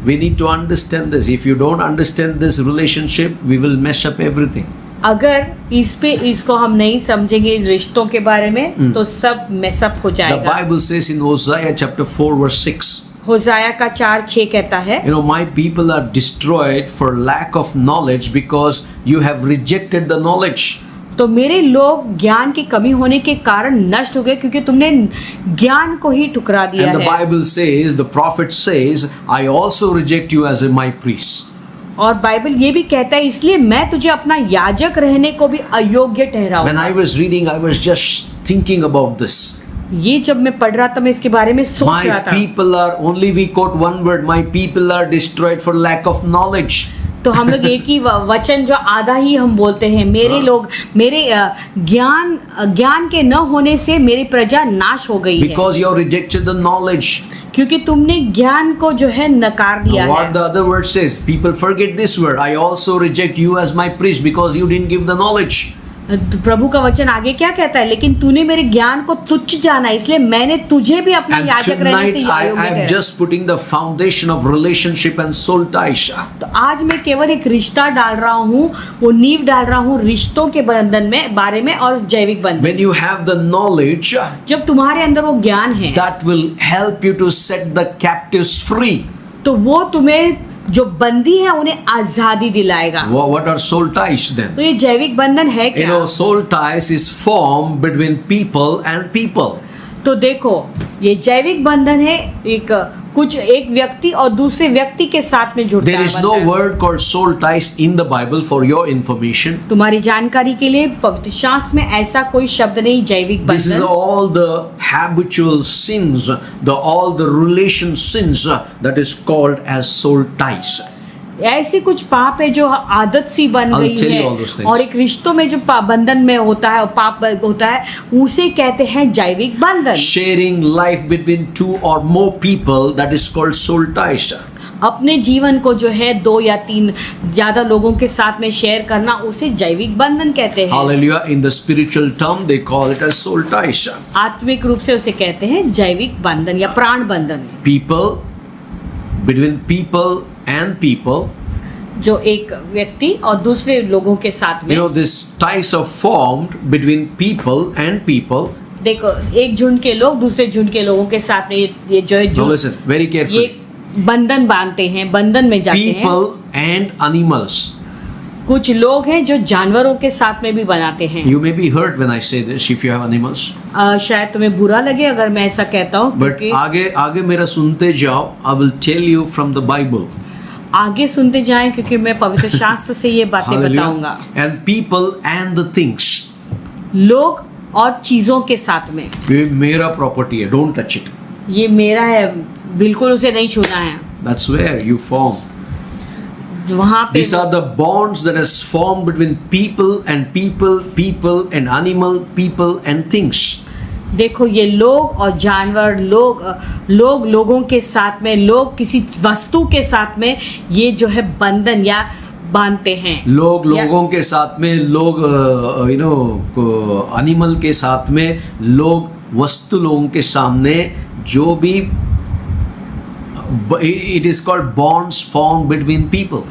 We need to understand this. If you don't understand this relationship, we will mess up everything. अगर इसको हम नहीं समझेंगे इस रिश्तों के बारे में तो सब मेसअप हो The जाएगा। Bible says in Hosea chapter 4 verse 6, होसाया का 4:6 कहता है, my people are destroyed for lack of knowledge because you have rejected the knowledge. तो मेरे लोग ज्ञान की कमी होने के कारण नष्ट हो गए क्योंकि तुमने ज्ञान को ही ठुकरा दिया And the है। Bible says, the prophet says, I also reject you as my priest. और बाइबल ये भी कहता है इसलिए मैं तुझे अपना याजक रहने को भी अयोग्य When ठहराऊंगा। I was reading, I was just thinking about this. ये जब मैं पढ़ रहा था मैं इसके बारे में सोच रहा My था। people are, only we quote one word, my people are destroyed for lack of knowledge. तो हम लोग एक ही वचन जो आधा ही हम बोलते हैं, मेरे लोग मेरे ज्ञान के न होने से मेरी प्रजा नाश हो गई है Because you have rejected the knowledge. क्योंकि तुमने ज्ञान को जो है नकार दिया What है। the other word says, people forget this word. I also reject you as my priest because you didn't give the knowledge. तो प्रभु का वचन आगे क्या कहता है, लेकिन तूने मेरे ज्ञान को तुच्छ जाना इसलिए मैंने तुझे भी अपना And याजक रहने से tonight I अयोग्य am ठहराया। just putting the foundation of relationship and soul ties. तो आज मैं केवल एक रिश्ता डाल रहा हूँ, वो नींव डाल रहा हूँ रिश्तों के बंधन में बारे में और जैविक बंधन। When you have the knowledge, जब तुम्हारे अंदर वो ज्ञान है that will help you to set the captives free. तो वो तुम्हें जो बंदी है उन्हें आजादी दिलाएगा। What are soul ties then? तो ये जैविक बंधन है You क्या? know, soul ties is formed between people and people. तो देखो ये जैविक बंधन है एक व्यक्ति और दूसरे व्यक्ति के साथ में जुड़ता है। There is no word called soul ties in the Bible for your information. तुम्हारी जानकारी के लिए पवित्र शास्त्र में ऐसा कोई शब्द नहीं जैविक This is बंधन। all the habitual sins, all the relation sins that is called as soul ties. ऐसी कुछ पाप है जो आदत सी बन I'll गई tell you है all those things. और एक रिश्तों में जो बंधन में होता है पाप होता है उसे कहते हैं जैविक बंधन। Sharing life between two or more people, that is called soul ties. अपने जीवन को जो है 2 या 3 ज्यादा लोगों के साथ में शेयर करना उसे जैविक बंधन कहते हैं। Hallelujah. In the spiritual term, they call it as soul ties. आत्मिक रूप से उसे कहते हैं जैविक बंधन या प्राण बंधन। People, between people and people, जो एक व्यक्ति और दूसरे लोगों के साथ में this ties are formed between people and people. देखो एक झुंड के लोग दूसरे झुंड के लोगों के साथ में ये जो है Now listen very carefully. ये बंधन बांधते हैं, बंधन में जाते हैं। People and animals. कुछ लोग हैं जो जानवरों के साथ में भी बनाते हैं। You may be hurt when I say this if you have animals. शायद तुम्हें बुरा लगे अगर मैं ऐसा कहता हूँ But क्योंकि आगे मेरा सुनते जाओ. I will tell you from the Bible. आगे सुनते जाएं क्योंकि मैं पवित्र शास्त्र से ये बातें बताऊंगा। And people and the things. लोग और चीजों के साथ में। ये मेरा प्रॉपर्टी है. Don't touch it. ये मेरा है, बिल्कुल उसे नहीं छूना है। That's where you form. वहाँ पे These are the bonds that is formed between people and people, people and animal, people and things. देखो ये लोग और जानवर, लोगों के साथ में, लोग किसी वस्तु के साथ में ये जो है बंधन या बांधते हैं। लोगों के साथ में, लोग एनिमल के साथ में, लोग वस्तु लोगों के सामने जो भी it is called bonds formed between people.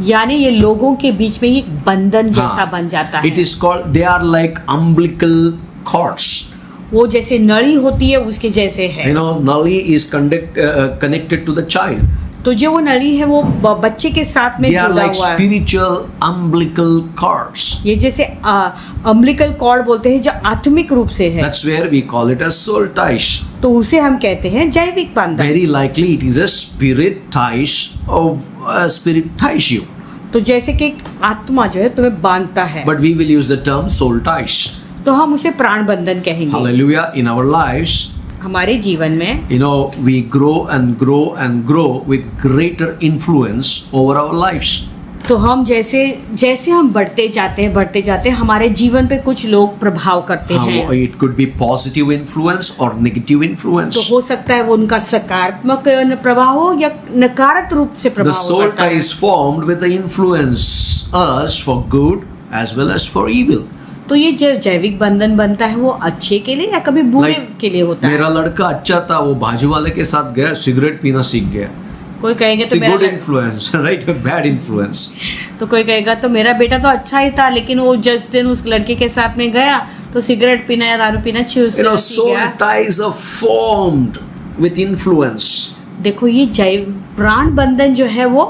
यानी ये लोगों के बीच में एक बंधन जैसा बन जाता है। It is called, they are like umbilical cords. वो जैसे नली होती है उसके जैसे है। Nali is connected to the child. तो जो वो नली है वो बच्चे के साथ में They are जुड़ा like हुआ है। spiritual umbilical cords. ये जैसे अम्बिलिकल कॉर्ड बोलते हैं जो आत्मिक रूप से है। That's where we call it as soul ties. तो उसे हम कहते हैं जैविक बंधन। Very likely it is a spirit ties of spirit ties you. तो जैसे कि एक आत्मा जो है तुम्हें बांधता है, But we will use the term soul ties. तो हम उसे प्राण बंधन कहेंगे। Hallelujah. In our lives, हमारे जीवन में we grow and grow and grow with greater influence over our lives. तो हम जैसे हम बढ़ते जाते हैं हमारे जीवन पे कुछ लोग प्रभाव करते हैं। It could be positive influence or negative influence. तो हो सकता है वो उनका सकारात्मक प्रभाव हो या नकारात्मक रूप से The प्रभाव soul करता tie है। is formed with the influence us for good as well as for evil. तो ये जो जैविक बंधन बनता है वो अच्छे के लिए या कभी बुरे के लिए होता है। मेरा लड़का अच्छा था, वो बाजू वाले के साथ गया, सिगरेट पीना सीख गया. कोई कहेंगे It's तो a good मेरा influence, right? A bad influence. तो कोई कहेगा तो मेरा बेटा तो अच्छा ही था, लेकिन वो जिस दिन उस लड़के के साथ में गया तो सिगरेट पीना या दारू पीना You know, सीख soul गया। ties are formed with influence. देखो ये जैव प्राण बंधन जो है वो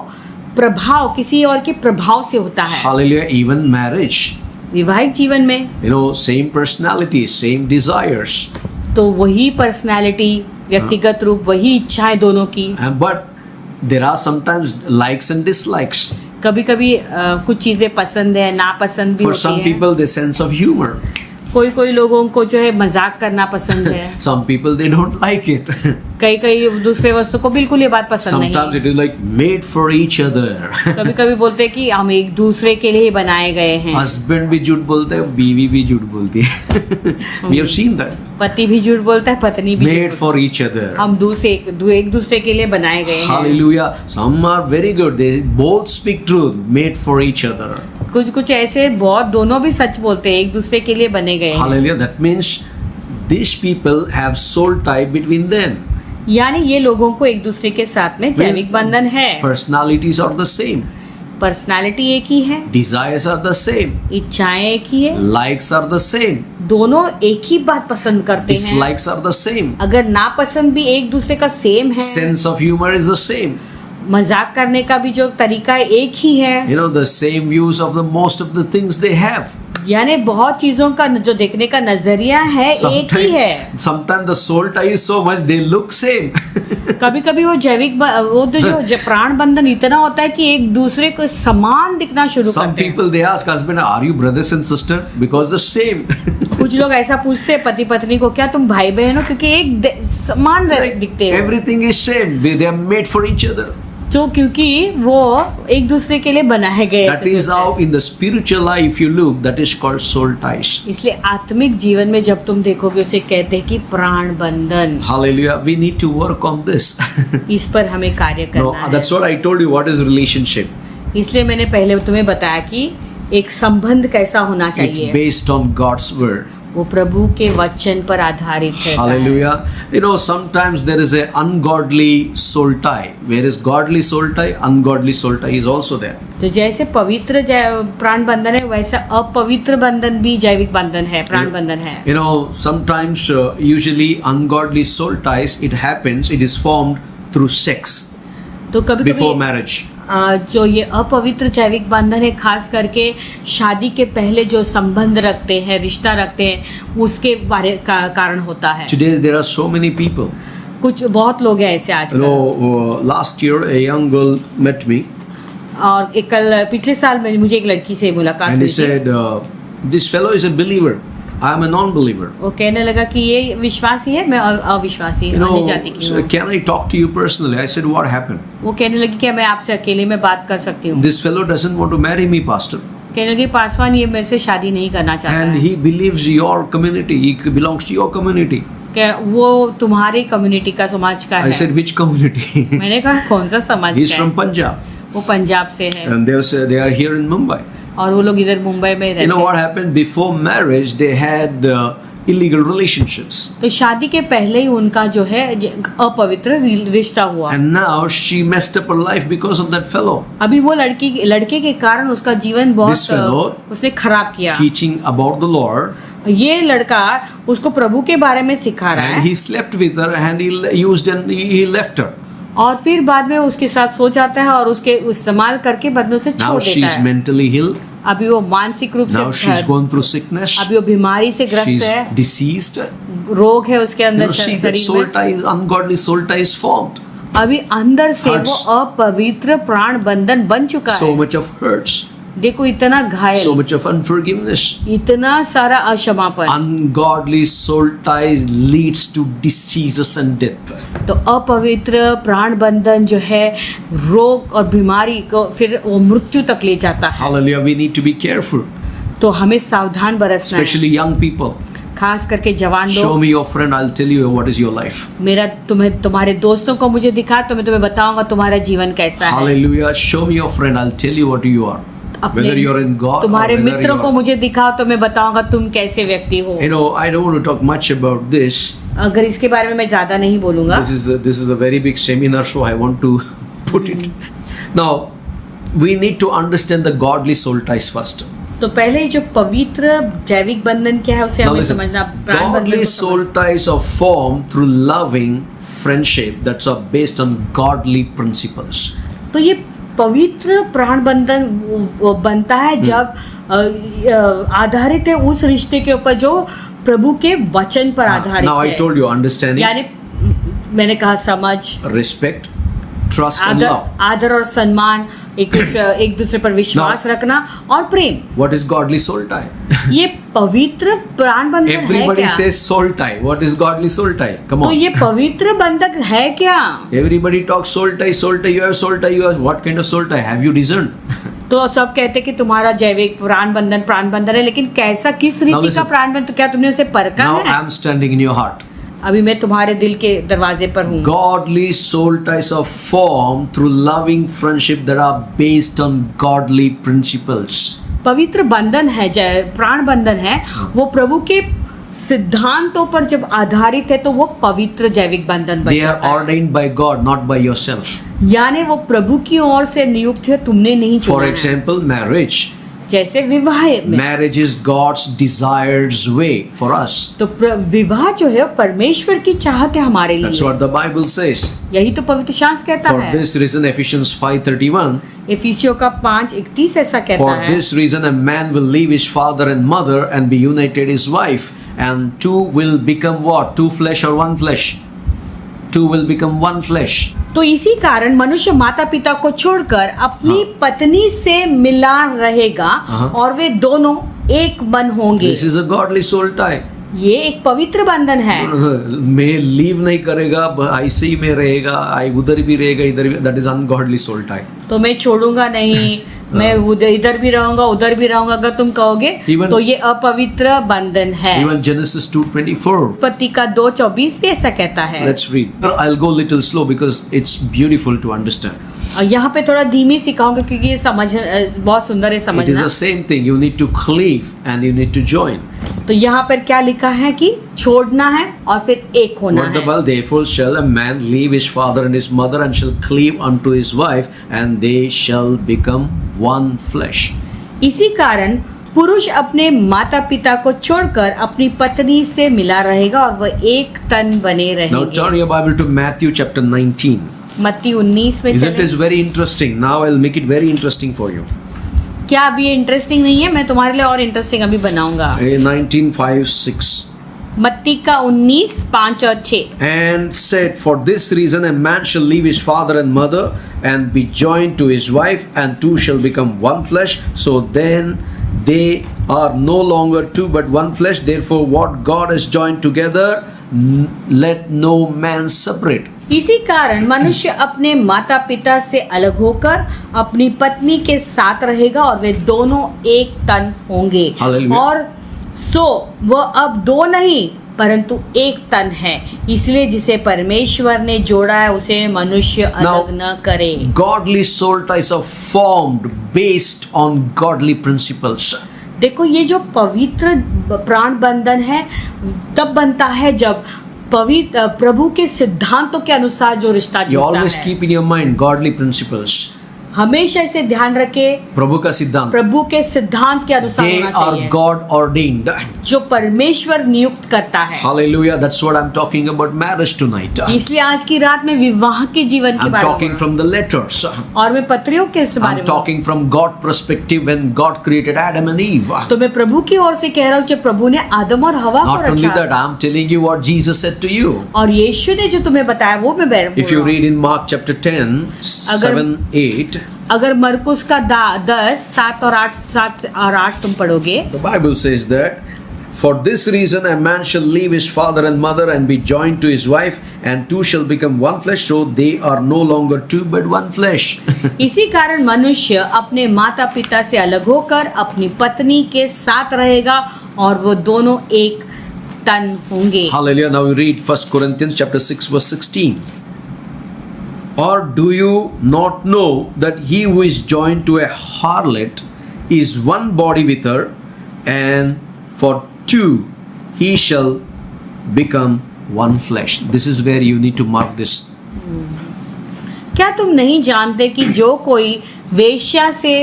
प्रभाव, किसी और के प्रभाव से होता है। Hallelujah. Even marriage. विवाहिक जीवन में You know, same personality, same desires. तो वही पर्सनालिटी, व्यक्तिगत रूप, वही इच्छाएं दोनों की। But there are sometimes likes and dislikes. कभी कभी कुछ चीजें पसंद है, नापसंद भी For होती some है। people, the sense of humor. कोई कोई लोगों को जो है मजाक करना पसंद है। Some people, they don't like it. कई कई दूसरे वस्तु को बिल्कुल ये बात पसंद नहीं। Sometimes it is like made for each other. कभी कभी बोलते हैं कि हम एक दूसरे के लिए ही बनाए गए हैं। Husband भी झूठ बोलते हैं, बीवी भी झूठ बोलती है. We have seen that. पति भी झूठ बोलता है, पत्नी भी Made झूठ for each other. हम एक दूसरे के लिए बनाए गए हैं। Hallelujah. Some are very good. They both speak truth. Made for each other. कुछ कुछ ऐसे बहुत दोनों भी सच बोलते हैं, एक दूसरे के लिए बने गए हैं। Hallelujah. That means these people have soul tie between them. यानी ये लोगों को एक दूसरे के साथ में जैविक बंधन है। Personalities are the same. Personality एक ही है, Desires are the same. इच्छाएं एक ही है, Likes are the same. दोनों एक ही बात पसंद करते हैं। Dislikes are the same. अगर नापसंद भी एक दूसरे का सेम है, Sense of humor is the same. मजाक करने का भी जो तरीका है एक ही है, You know, the same views of the most of the things they have. यानी बहुत चीजों का जो देखने का नजरिया है एक ही है। Sometimes the soul tie is so much they look same. कभी कभी वो वो तो जो प्राण बंधन इतना होता है कि एक दूसरे को समान दिखना शुरू Some करते हैं। people they ask husband, are you brothers and sister? Because the same. कुछ लोग ऐसा पूछते हैं पति पत्नी को, क्या तुम भाई बहन हो, क्योंकि समान दिखते हो। Everything is same. They are made for each other. तो क्योंकि वो एक दूसरे के लिए बनाए गए। That is how in the spiritual life you look. That is called soul ties. इसलिए आत्मिक जीवन में जब तुम देखोगे उसे कहते हैं कि प्राण बंधन। Hallelujah. We need to work on this. इस पर हमें कार्य No, करना that's what I told you. What is relationship? है। इसलिए मैंने पहले तुम्हें बताया कि एक संबंध कैसा होना It's चाहिए। based on God's word. वो प्रभु के वचन पर आधारित है। Hallelujah. You know, sometimes there is a ungodly soul tie. Where is godly soul tie? Ungodly soul tie is also there. तो जैसे पवित्र प्राण बंधन है, वैसा अपवित्र बंधन भी जैविक बंधन है, प्राण बंधन है। You know, sometimes usually ungodly soul ties, it happens, it is formed through sex तो कभी before कभी marriage. जो ये अपवित्र जैविक बंधन है, खास करके शादी के पहले जो संबंध रखते हैं, रिश्ता रखते हैं, उसके कारण होता है। Today there are so many people. कुछ बहुत लोग हैं ऐसे You आजकल। know, last year a young girl met me और पिछले साल में मुझे एक लड़की से मुलाकात and हुई he थी। said, this fellow is a believer. I am a non-believer. वो कहने लगा कि ये विश्वासी है, मैं अविश्वासी You know, अन्य जाति की so हूँ। can I talk to you personally? I said, what happened? वो कहने लगी क्या मैं आपसे अकेले में बात कर सकती हूँ। This fellow doesn't want to marry me, pastor. कहने लगी पासवान ये मेरे से शादी नहीं करना चाहता And है। he believes your community. He belongs to your community. क्या वो तुम्हारी कम्युनिटी का, समाज का I है। said, which community? मैंने कहा कौन सा समाज He's का from है? Punjab. वो पंजाब से है And they are here in Mumbai. और वो लोग इधर मुंबई में You रहते know what हैं। happened? Before marriage, they had illegal relationships. तो शादी के पहले ही उनका जो है अपवित्र रिश्ता हुआ। And now she messed up her life because of that fellow. अभी वो लड़के के कारण उसका जीवन This fellow बहुत उसने खराब किया। teaching about the Lord, ये लड़का उसको प्रभु के बारे में सिखा रहा and है he slept with her and he used and he left her. और फिर बाद में उसके साथ सो जाता है और उसके इस्तेमाल करके बाद में उसे Now छोड़ she देता is है। mentally ill. अभी वो मानसिक रूप Now she's से going through sickness. अभी वो बीमारी से ग्रस्त She's है, deceased. रोग है उसके You अंदर know, see that शरीर soul में। tie is ungodly soul tie is formed. अभी अंदर से Hurts. वो अपवित्र प्राण बंधन बन चुका So है। much of hurts, देखो इतना so घायल, much of unforgiveness. इतना सारा अक्षमापन। Ungodly soul tie leads to diseases and death. तो अपवित्र प्राण बंधन जो है रोग और बीमारी को फिर वो मृत्यु तक ले जाता है। Hallelujah. We need to be careful, तो हमें सावधान बरसना है, especially young people. खास करके जवान Show लोग। me your friend, I'll tell you what is your life. मेरा तुम्हारे दोस्तों को मुझे दिखा तो मैं तुम्हें बताऊंगा तुम्हारा जीवन कैसा है। Hallelujah. Show me your friend, I'll tell you what you are. Whether you're in God or तुम्हारे whether मित्रों you को are. मुझे दिखाओ तो मैं बताऊंगा तुम कैसे व्यक्ति हो। You know, I don't want to talk much about this. अगर इसके बारे में मैं ज्यादा नहीं बोलूंगा, This is a very big seminar, so I want to put it. Now, we need to understand the godly soul ties first. तो पहले जो पवित्र जैविक बंधन क्या है उसे Now हमें listen, समझना, प्राण बंधन godly को soul ties are formed through loving friendship that are based on godly principles. तो ये पवित्र प्राण बंधन वो बनता है जब आधारित है उस रिश्ते के ऊपर जो प्रभु के वचन पर आधारित Now I है। told you, understanding, यानी मैंने कहा समझ, respect, trust and love. आदर और सम्मान, एक दूसरे पर विश्वास रखना और प्रेम। What is godly soul tie? ये पवित्र प्राण बंधन है Everybody क्या? says soul tie. What is godly soul tie? Come तो on. ये पवित्र बंधन है क्या? Everybody talks soul tie, soul tie. You have soul tie. You have what kind of soul tie? Have you discerned? तो सब कहते हैं कि तुम्हारा जैविक प्राण बंधन है, लेकिन कैसा, किस रीति का listen. प्राण बंधन, क्या तुमने उसे परखा Now है? I am standing in your heart. अभी मैं तुम्हारे दिल के दरवाजे पर हूँ। Godly soul ties are formed through loving friendship that are based on godly principles. पवित्र बंधन है, प्राण बंधन है, वो प्रभु के सिद्धांतों पर जब आधारित है तो वो पवित्र जैविक बंधन बन They are जाता है। ordained by God, not by yourself. यानी वो प्रभु की ओर से नियुक्त है, तुमने नहीं For चुना है। example, marriage. जैसे विवाह में, Marriage is God's desired way for us. तो विवाह जो है वो परमेश्वर की चाहत है हमारे That's लिए। what the Bible says. यही तो पवित्र शास्त्र कहता For है। this reason, Ephesians 5:31. इफिसियों का 5:31 ऐसा कहता For है। this reason, a man will leave his father and mother and be united his wife, and two will become what? Two flesh or one flesh? Two will become one flesh. तो इसी कारण मनुष्य माता पिता को छोड़कर अपनी पत्नी से मिला रहेगा और वे दोनों एक मन होंगे। This is a godly soul tie. ये एक पवित्र बंधन है। मैं लीव नहीं करेगा, ऐसे ही में रहेगा, उधर भी रहेगा, इधर भी। That is ungodly soul tie. तो मैं छोड़ूंगा नहीं, मैं इधर भी रहूंगा उधर भी रहूंगा, अगर तुम कहोगे Even- तो ये अपवित्र बंधन है। Even Genesis 2:24. उत्पत्ति का 2:24 भी ऐसा कहता है। Let's read. I'll go little slow because it's beautiful to understand. और यहाँ पे थोड़ा धीमी सिखाऊंगा क्योंकि ये समझ बहुत सुंदर है It is समझना। the same thing. You need to cleave and you need to join. तो यहाँ पर क्या लिखा है कि छोड़ना है और फिर एक होना What the है। Bible, therefore shall a man leave his father and his mother and shall cleave unto his wife, and they shall become one flesh. इसी कारण पुरुष अपने माता पिता को छोड़कर अपनी पत्नी से मिला रहेगा और वह एक तन बने Now रहेंगे। turn your Bible to Matthew chapter 19. मत्ती 19 में Isn't चले। it very interesting? Now I'll make it very interesting for you. क्या अभी ये इंटरेस्टिंग नहीं है? मैं तुम्हारे लिए और इंटरेस्टिंग अभी बनाऊंगा। 19:5-6. मत्ती का 19:5 और 6। And said, for this reason a man shall leave his father and mother and be joined to his wife, and two shall become one flesh. So then they are no longer two but one flesh. Therefore what God has joined together, let no man separate. इसी कारण मनुष्य अपने माता पिता से अलग होकर अपनी पत्नी के साथ रहेगा और वे दोनों एक तन होंगे। Hallelujah. और सो वह अब दो नहीं परंतु एक तन है। इसलिए जिसे परमेश्वर ने जोड़ा है उसे मनुष्य अलग न करे। Godly soul ties are formed based on godly principles. देखो ये जो पवित्र प्राण बंधन है तब बनता है जब पवित्र प्रभु के सिद्धांतों के अनुसार जो रिश्ता You जुड़ता always है। keep in your mind godly principles. हमेशा इसे ध्यान रखे, प्रभु का सिद्धांत. प्रभु के सिद्धांत के अनुसार They होना are चाहिए God ordained. जो परमेश्वर नियुक्त करता है। Hallelujah. That's what I'm talking about marriage tonight. इसलिए आज की रात में विवाह के जीवन के I'm बारे talking में from the letters. और मैं पत्रियों के बारे I'm में talking from God perspective when God created Adam and Eve. तो मैं प्रभु की ओर से कह रहा हूँ जब प्रभु ने आदम और हवा को Not only रचा that, I'm telling you what Jesus said to you. और यीशु ने जो तुम्हें बताया वो मैं बोल If you रहा हूँ। read in Mark chapter 10, 7-8, अगर मरकुस का 10, 7 और 8 तुम पढ़ोगे the Bible says that, for this reason a man shall leave his father and mother and be joined to his wife, and two shall become one flesh. So they are no longer two but one flesh. इसी कारण मनुष्य अपने माता पिता से अलग होकर अपनी पत्नी के साथ रहेगा और वो दोनों एक तन होंगे। Hallelujah. Now we read 1 Corinthians chapter 6 verse 16. Or do you not know that he who is joined to a harlot is one body with her, and for two he shall become one flesh. This is where you need to mark this. क्या तुम नहीं जानते कि जो कोई वेश्या से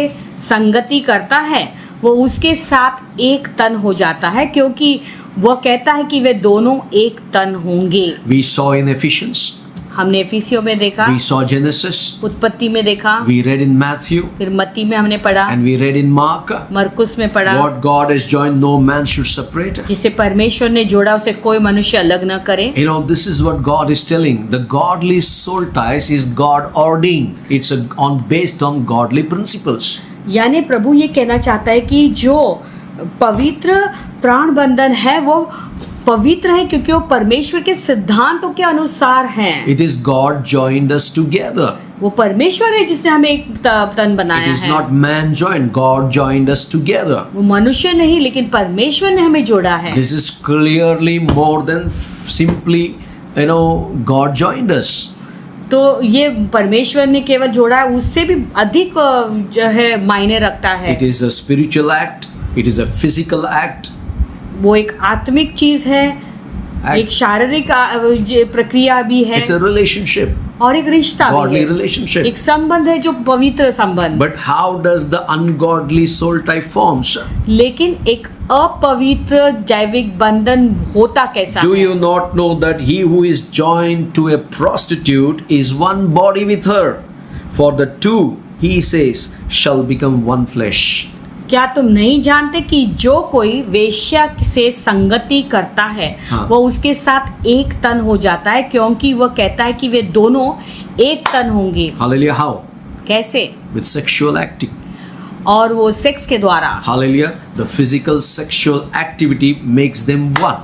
संगति करता है वो उसके साथ एक तन हो जाता है, क्योंकि वह कहता है कि वे दोनों एक तन होंगे। We saw in Ephesians, हमने एफिसियों में देखा, we saw Genesis, उत्पत्ति में देखा, we read in Matthew, फिर मत्ती में हमने पढ़ा, and we read in Mark. मरकुस में पढ़ा। What God has joined, no man should separate. जिसे परमेश्वर ने जोड़ा उसे कोई मनुष्य अलग न करे। You know, this is what God is telling. The godly soul ties is God ordained. It's based on godly principles. यानी प्रभु ये कहना चाहता है कि जो पवित्र प्राण बंधन है वो पवित्र है क्योंकि वो परमेश्वर के सिद्धांतों के अनुसार हैं। It is God joined us together. वो परमेश्वर है जिसने हमें एक तन बनाया It is है। not man joined. God joined us together. वो मनुष्य नहीं लेकिन परमेश्वर ने हमें जोड़ा है। This is clearly more than simply, God joined us. तो ये परमेश्वर ने केवल जोड़ा है, उससे भी अधिक जो है मायने रखता है। It is a spiritual act. It is a physical act. वो एक आत्मिक चीज है, एक शारीरिक प्रक्रिया भी है, It's a relationship. और एक रिश्ता भी Godly है, relationship. एक संबंध है जो पवित्र संबंध। But how does the ungodly soul tie forms? लेकिन एक अपवित्र जैविक बंधन होता कैसा Do है? you not know that he who is joined to a prostitute is one body with her? For the two, he says, shall become one flesh. क्या तुम नहीं जानते कि जो कोई वेश्या से संगति करता है हाँ। वो उसके साथ एक तन हो जाता है, क्योंकि वह कहता है कि वे दोनों एक तन होंगे। Hallelujah. How? कैसे? With sexual acting. और वो सेक्स के द्वारा। Hallelujah. The physical sexual activity makes them one.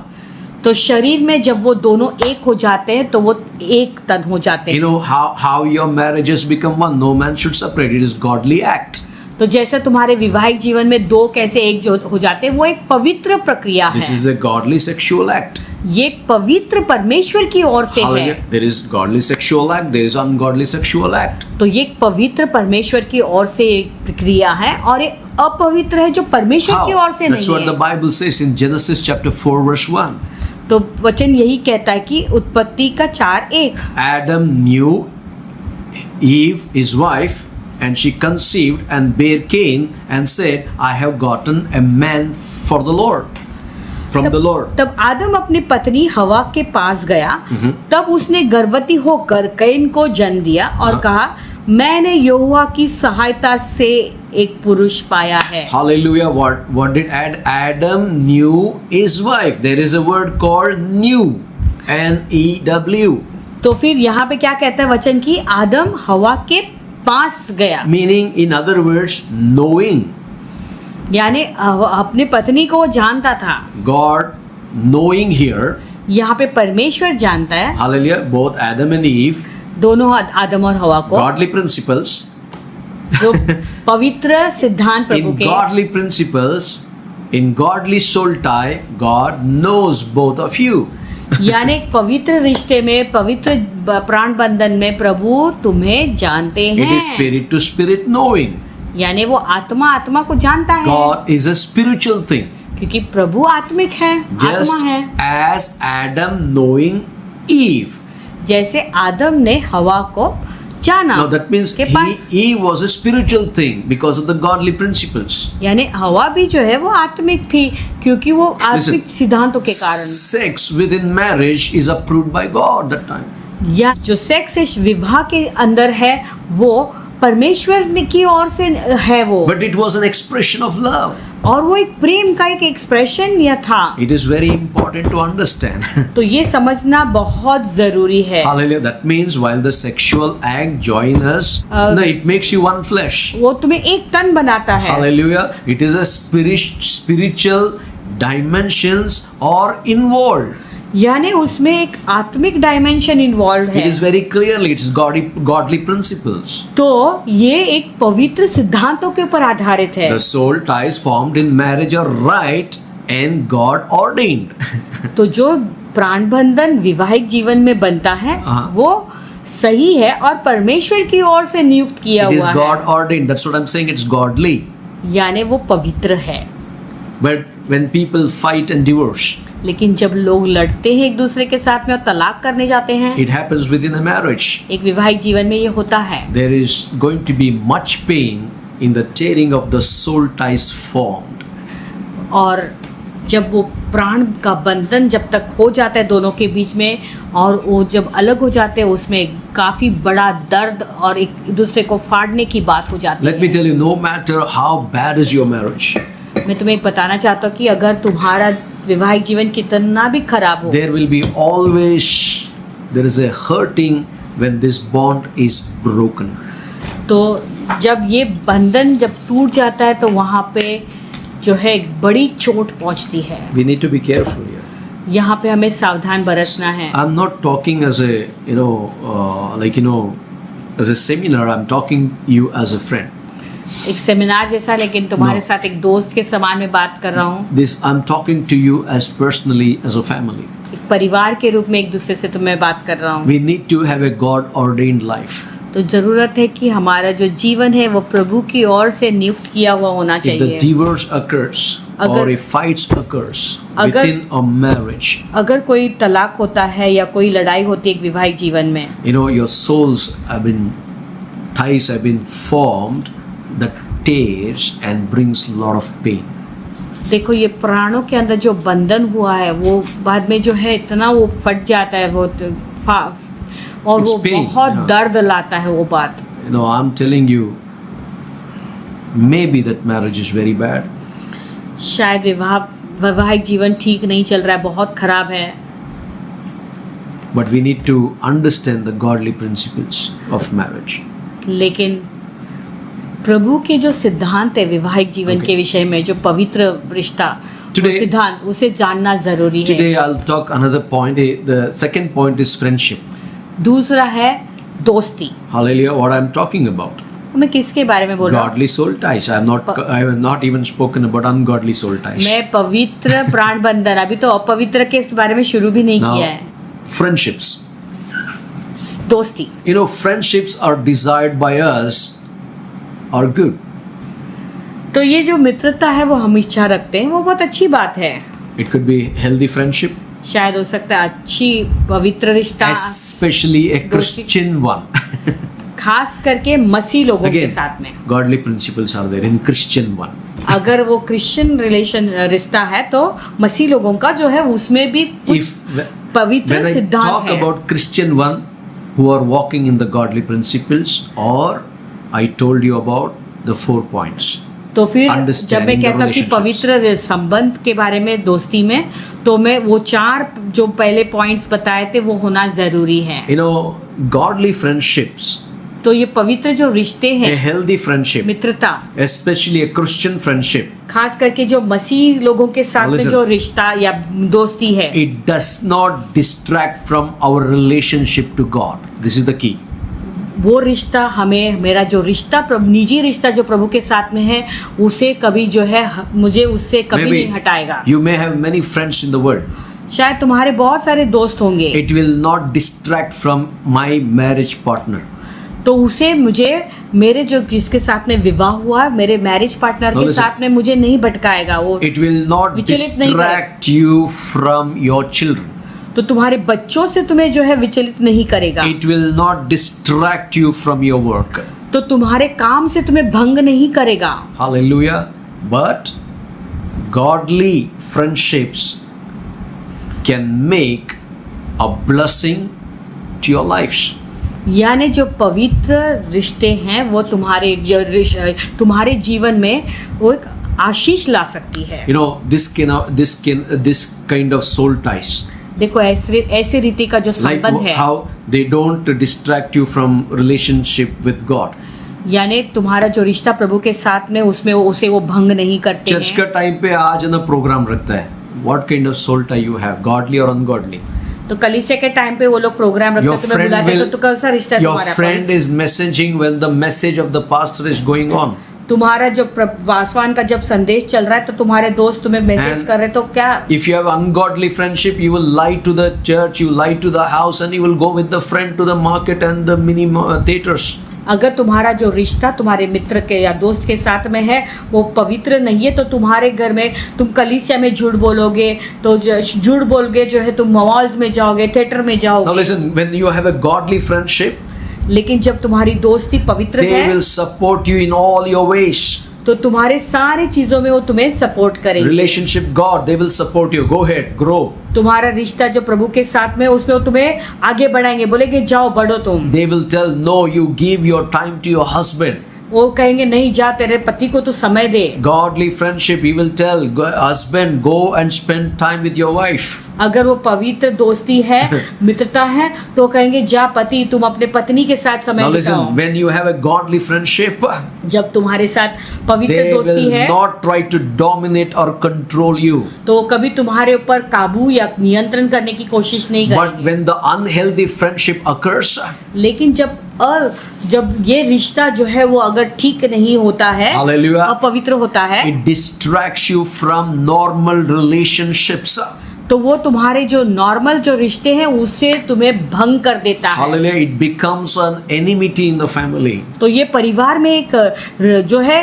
तो शरीर में जब वो दोनों एक हो जाते हैं तो वो एक तन हो जाते You हैं। know how your marriages become one. No man should separate. It is godly act. तो जैसे तुम्हारे विवाहिक जीवन में दो कैसे एक जो हो जाते हैं, वो एक पवित्र प्रक्रिया This है। is a godly sexual act. ये एक पवित्र परमेश्वर की ओर से Hallelujah. है। There is godly sexual act. There is ungodly sexual act. तो ये एक पवित्र परमेश्वर की ओर से एक प्रक्रिया है और ये अपवित्र है जो परमेश्वर की ओर से That's नहीं what the है। Bible says in Genesis chapter 4 verse 1. तो वचन यही कहता है कि उत्पत्ति का 4:1 Adam knew Eve, his wife, and she conceived and bare Cain and said, I have gotten a man for the Lord, from the Lord. तब आदम अपनी पत्नी हवा के पास गया, तब उसने गर्भवती होकर कैन को जन्म दिया और कहा, मैंने यहोवा की सहायता से एक पुरुष पाया है। Hallelujah. What did Adam knew his wife? There is a word called knew. N-E-W. तो फिर यहाँ पे क्या कहता है वचन की आदम हवा के पास गया, Meaning, in other words, knowing. यानी अपने पत्नी को वो जानता था। God knowing here. यहाँ पे परमेश्वर जानता है Hallelujah. Both Adam and Eve. दोनों आदम और हवा को, Godly principles. जो पवित्र सिद्धांत प्रभु In के, godly principles, in godly soul tie, God knows both of you. यानी एक पवित्र रिश्ते में, पवित्र प्राण बंधन में प्रभु तुम्हें जानते It हैं। is spirit to spirit knowing. यानी वो आत्मा आत्मा को जानता है, God is a spiritual thing. क्योंकि प्रभु आत्मिक है, Just आत्मा है। as Adam knowing Eve. जैसे आदम ने हवा को जाना, Now that means के पास, Eve was a spiritual thing because of the godly principles. यानी हवा भी जो है वो आत्मिक थी क्योंकि वो आत्मिक सिद्धांतों के कारण। Sex within marriage is approved by God that time. या जो सेक्स इस विवाह के अंदर है वो परमेश्वर की ओर से है वो, But it was an expression of love. और वो एक प्रेम का एक एक्सप्रेशन या था। It is very important to understand. तो ये समझना बहुत जरूरी है। Hallelujah. That means while the sexual act join us, no, it makes you one flesh. वो तुम्हें एक तन बनाता है। Hallelujah. It is a spiritual dimensions are involved. यानी उसमें एक आत्मिक डायमेंशन इन्वॉल्व है। It is very clearly, it is godly principles. तो ये एक पवित्र सिद्धांतों के ऊपर आधारित है। The soul ties formed in marriage are right and God ordained. तो जो प्राण बंधन विवाहिक जीवन में बनता है हाँ। वो सही है और परमेश्वर की ओर से नियुक्त किया It is हुआ God ordained. That's what I'm saying. It's godly. है, यानी वो पवित्र है। But when people fight and divorce. लेकिन जब लोग लड़ते हैं एक दूसरे के साथ में और तलाक करने जाते हैं, It happens within a marriage. एक विवाहित जीवन में ये होता है. There is going to be much pain in the tearing of the soul ties formed. और जब वो प्राण का बंधन जब तक हो जाता है दोनों के बीच में और वो जब अलग हो जाते हैं उसमें काफ़ी बड़ा दर्द और एक दूसरे को फाड़ने की बात हो जाती Let me है. tell you, no matter how bad is your marriage, मैं तुम्हें एक बताना चाहता हूँ कि अगर तुम्हारा विवाहिक जीवन कितना भी खराब हो, there will be always, there is a hurting when this bond is broken. तो जब ये बंधन जब टूट जाता है तो वहाँ पे जो है एक बड़ी चोट पहुँचती है. We need to be careful here. यहाँ पे हमें सावधान बरतना है. I'm not talking as a, as a seminar. I'm talking you as a friend. एक सेमिनार जैसा, लेकिन तुम्हारे No. साथ एक दोस्त के समान में बात कर रहा हूँ. This I'm talking to you as personally as a family. एक परिवार के रूप में एक दूसरे से तुम्हें बात कर रहा हूँ. We need to have a God ordained life. तो ज़रूरत है कि हमारा जो जीवन है वो प्रभु की ओर से नियुक्त किया हुआ होना If the चाहिए. divorce occurs or अगर- if fights occurs अगर- within a marriage, अगर कोई तलाक होता है या कोई लड़ाई होती है एक विवाहिक जीवन में, your souls have been, ties have been formed that tears and brings lot of pain. देखो ये प्राणों के अंदर जो बंधन हुआ है वो बाद में जो है इतना वो फट जाता है वो और It's वो pain, बहुत yeah. दर्द लाता है वो बात. I'm telling you, maybe that marriage is very bad. शायद वैवाहिक जीवन ठीक नहीं चल रहा है, बहुत खराब है. But we need to understand the godly principles of marriage. लेकिन प्रभु के जो सिद्धांत है विवाहिक जीवन Okay. के विषय में, जो पवित्र रिश्ता वो Today- सिद्धांत, उसे जानना जरूरी है. Today I'll talk another point. The second point is friendship. दूसरा है दोस्ती. Hallelujah. What I'm talking about? मैं किसके बारे में बोल रहा हूँ? Godly soul ties. I have not even spoken about ungodly soul ties. मैं पवित्र प्राण बंधन, अभी तो अपवित्र के इस बारे में शुरू भी नहीं किया है. Friendships. दोस्ती. Friendships are desired by us are good. तो ये जो मित्रता है वो हम इच्छा रखते हैं, वो बहुत अच्छी बात है. It could be healthy friendship, शायद हो सकता है अच्छी पवित्र रिश्ता, especially a दोस्ती- Christian one. खास करके मसीह लोगों के Again, साथ में. godly principles are there in Christian one. अगर वो क्रिश्चियन रिश्ता है तो मसीह लोगों का जो है उसमें भी कुछ If पवित्र when I सिद्धांत talk है. about Christian one who are walking in the godly principles, or I told you about the 4 points. तो फिर Understanding जब मैं the कहता हूँ कि relationships. पवित्र संबंध के बारे में दोस्ती में, तो मैं वो 4 जो पहले पॉइंट्स बताए थे वो होना जरूरी है. Godly friendships, तो ये पवित्र जो रिश्ते a हैं, healthy friendship, मित्रता, especially a Christian friendship, खास करके जो मसीह लोगों के साथ में Listen. जो रिश्ता या दोस्ती है, it does not distract from our relationship to God. This is the key. वो रिश्ता हमें, मेरा जो रिश्ता निजी रिश्ता जो प्रभु के साथ में है, उसे कभी जो है मुझे उससे कभी Maybe नहीं हटाएगा. you may have many friends in the world. शायद तुम्हारे बहुत सारे दोस्त होंगे, It will not distract from my marriage partner. तो उसे मुझे मेरे जो जिसके साथ में विवाह हुआ, मेरे मैरिज पार्टनर No, के listen. साथ में मुझे नहीं भटकाएगा. वो It will not विचलित नहीं distract you from your children. तो तुम्हारे बच्चों से तुम्हें जो है विचलित नहीं करेगा. It will not distract you from your work. तो तुम्हारे काम से तुम्हें भंग नहीं करेगा. Hallelujah. But godly friendships can make a blessing to your lives. यानी जो पवित्र रिश्ते हैं वो तुम्हारे जीवन में वो एक आशीष ला सकती है. This kind of soul ties, देखो ऐसे रीति का जो like संबंध है, how they don't distract you from relationship with God. यानी तुम्हारा जो रिश्ता प्रभु के साथ में उसमें उसे वो भंग नहीं करते चर्च हैं. का टाइम पे आज ना प्रोग्राम रखता है. What kind of soul tie you have, godly or ungodly? तो कलीसिया के टाइम पे वो लोग प्रोग्राम रखते Your हैं, तुम्हें friend बुलाते हैं, will- तो कौन सा रिश्ता है Your तुम्हारा? friend is messaging when the message of the pastor is going on. तुम्हारा जो वासवान का जब संदेश चल रहा है तो तुम्हारे दोस्त तुम्हें मैसेज And- कर रहे हैं, तो क्या If you have ungodly friendship, you will lie to the church, you lie to the house, and you will go with the friend to the market and the mini theaters. अगर तुम्हारा जो रिश्ता तुम्हारे मित्र के या दोस्त के साथ में है वो पवित्र नहीं है, तो तुम्हारे घर में तुम कलीसिया में झूठ बोलोगे, तो झूठ बोल के जो है तुम मॉल्स में जाओगे, थिएटर में Now जाओगे। listen, when you have a godly friendship, लेकिन जब तुम्हारी दोस्ती पवित्र they है will support you in all your ways. तो तुम्हारे सारे चीजों में वो तुम्हें सपोर्ट करेंगे। Relationship God, they will support you. Go ahead, grow. तुम्हारा रिश्ता जो प्रभु के साथ में उसमें वो तुम्हें आगे बढ़ाएंगे, बोलेंगे जाओ बढ़ो तुम। They will tell, no, you give your time to your husband. वो कहेंगे नहीं जा, तेरे पति को तो समय दे। Godly friendship, he will tell, husband, go and spend time with your wife. अगर वो पवित्र दोस्ती है, मित्रता है, तो कहेंगे जा पति तुम अपने पत्नी के साथ Now समय listen, बिताओ। when you have a godly friendship, जब तुम्हारे साथ पवित्र they दोस्ती will है, not try to dominate or control you. तो वो कभी तुम्हारे ऊपर काबू या नियंत्रण करने की कोशिश नहीं But करेंगे। when the unhealthy friendship occurs, लेकिन जब ये रिश्ता जो है वो अगर ठीक नहीं होता है, Hallelujah, अपवित्र होता है, it distracts you from normal relationships. तो वो तुम्हारे जो नॉर्मल जो रिश्ते हैं उससे तुम्हें भंग कर देता है। Hallelujah, it becomes an enmity in the family. तो ये परिवार में एक जो है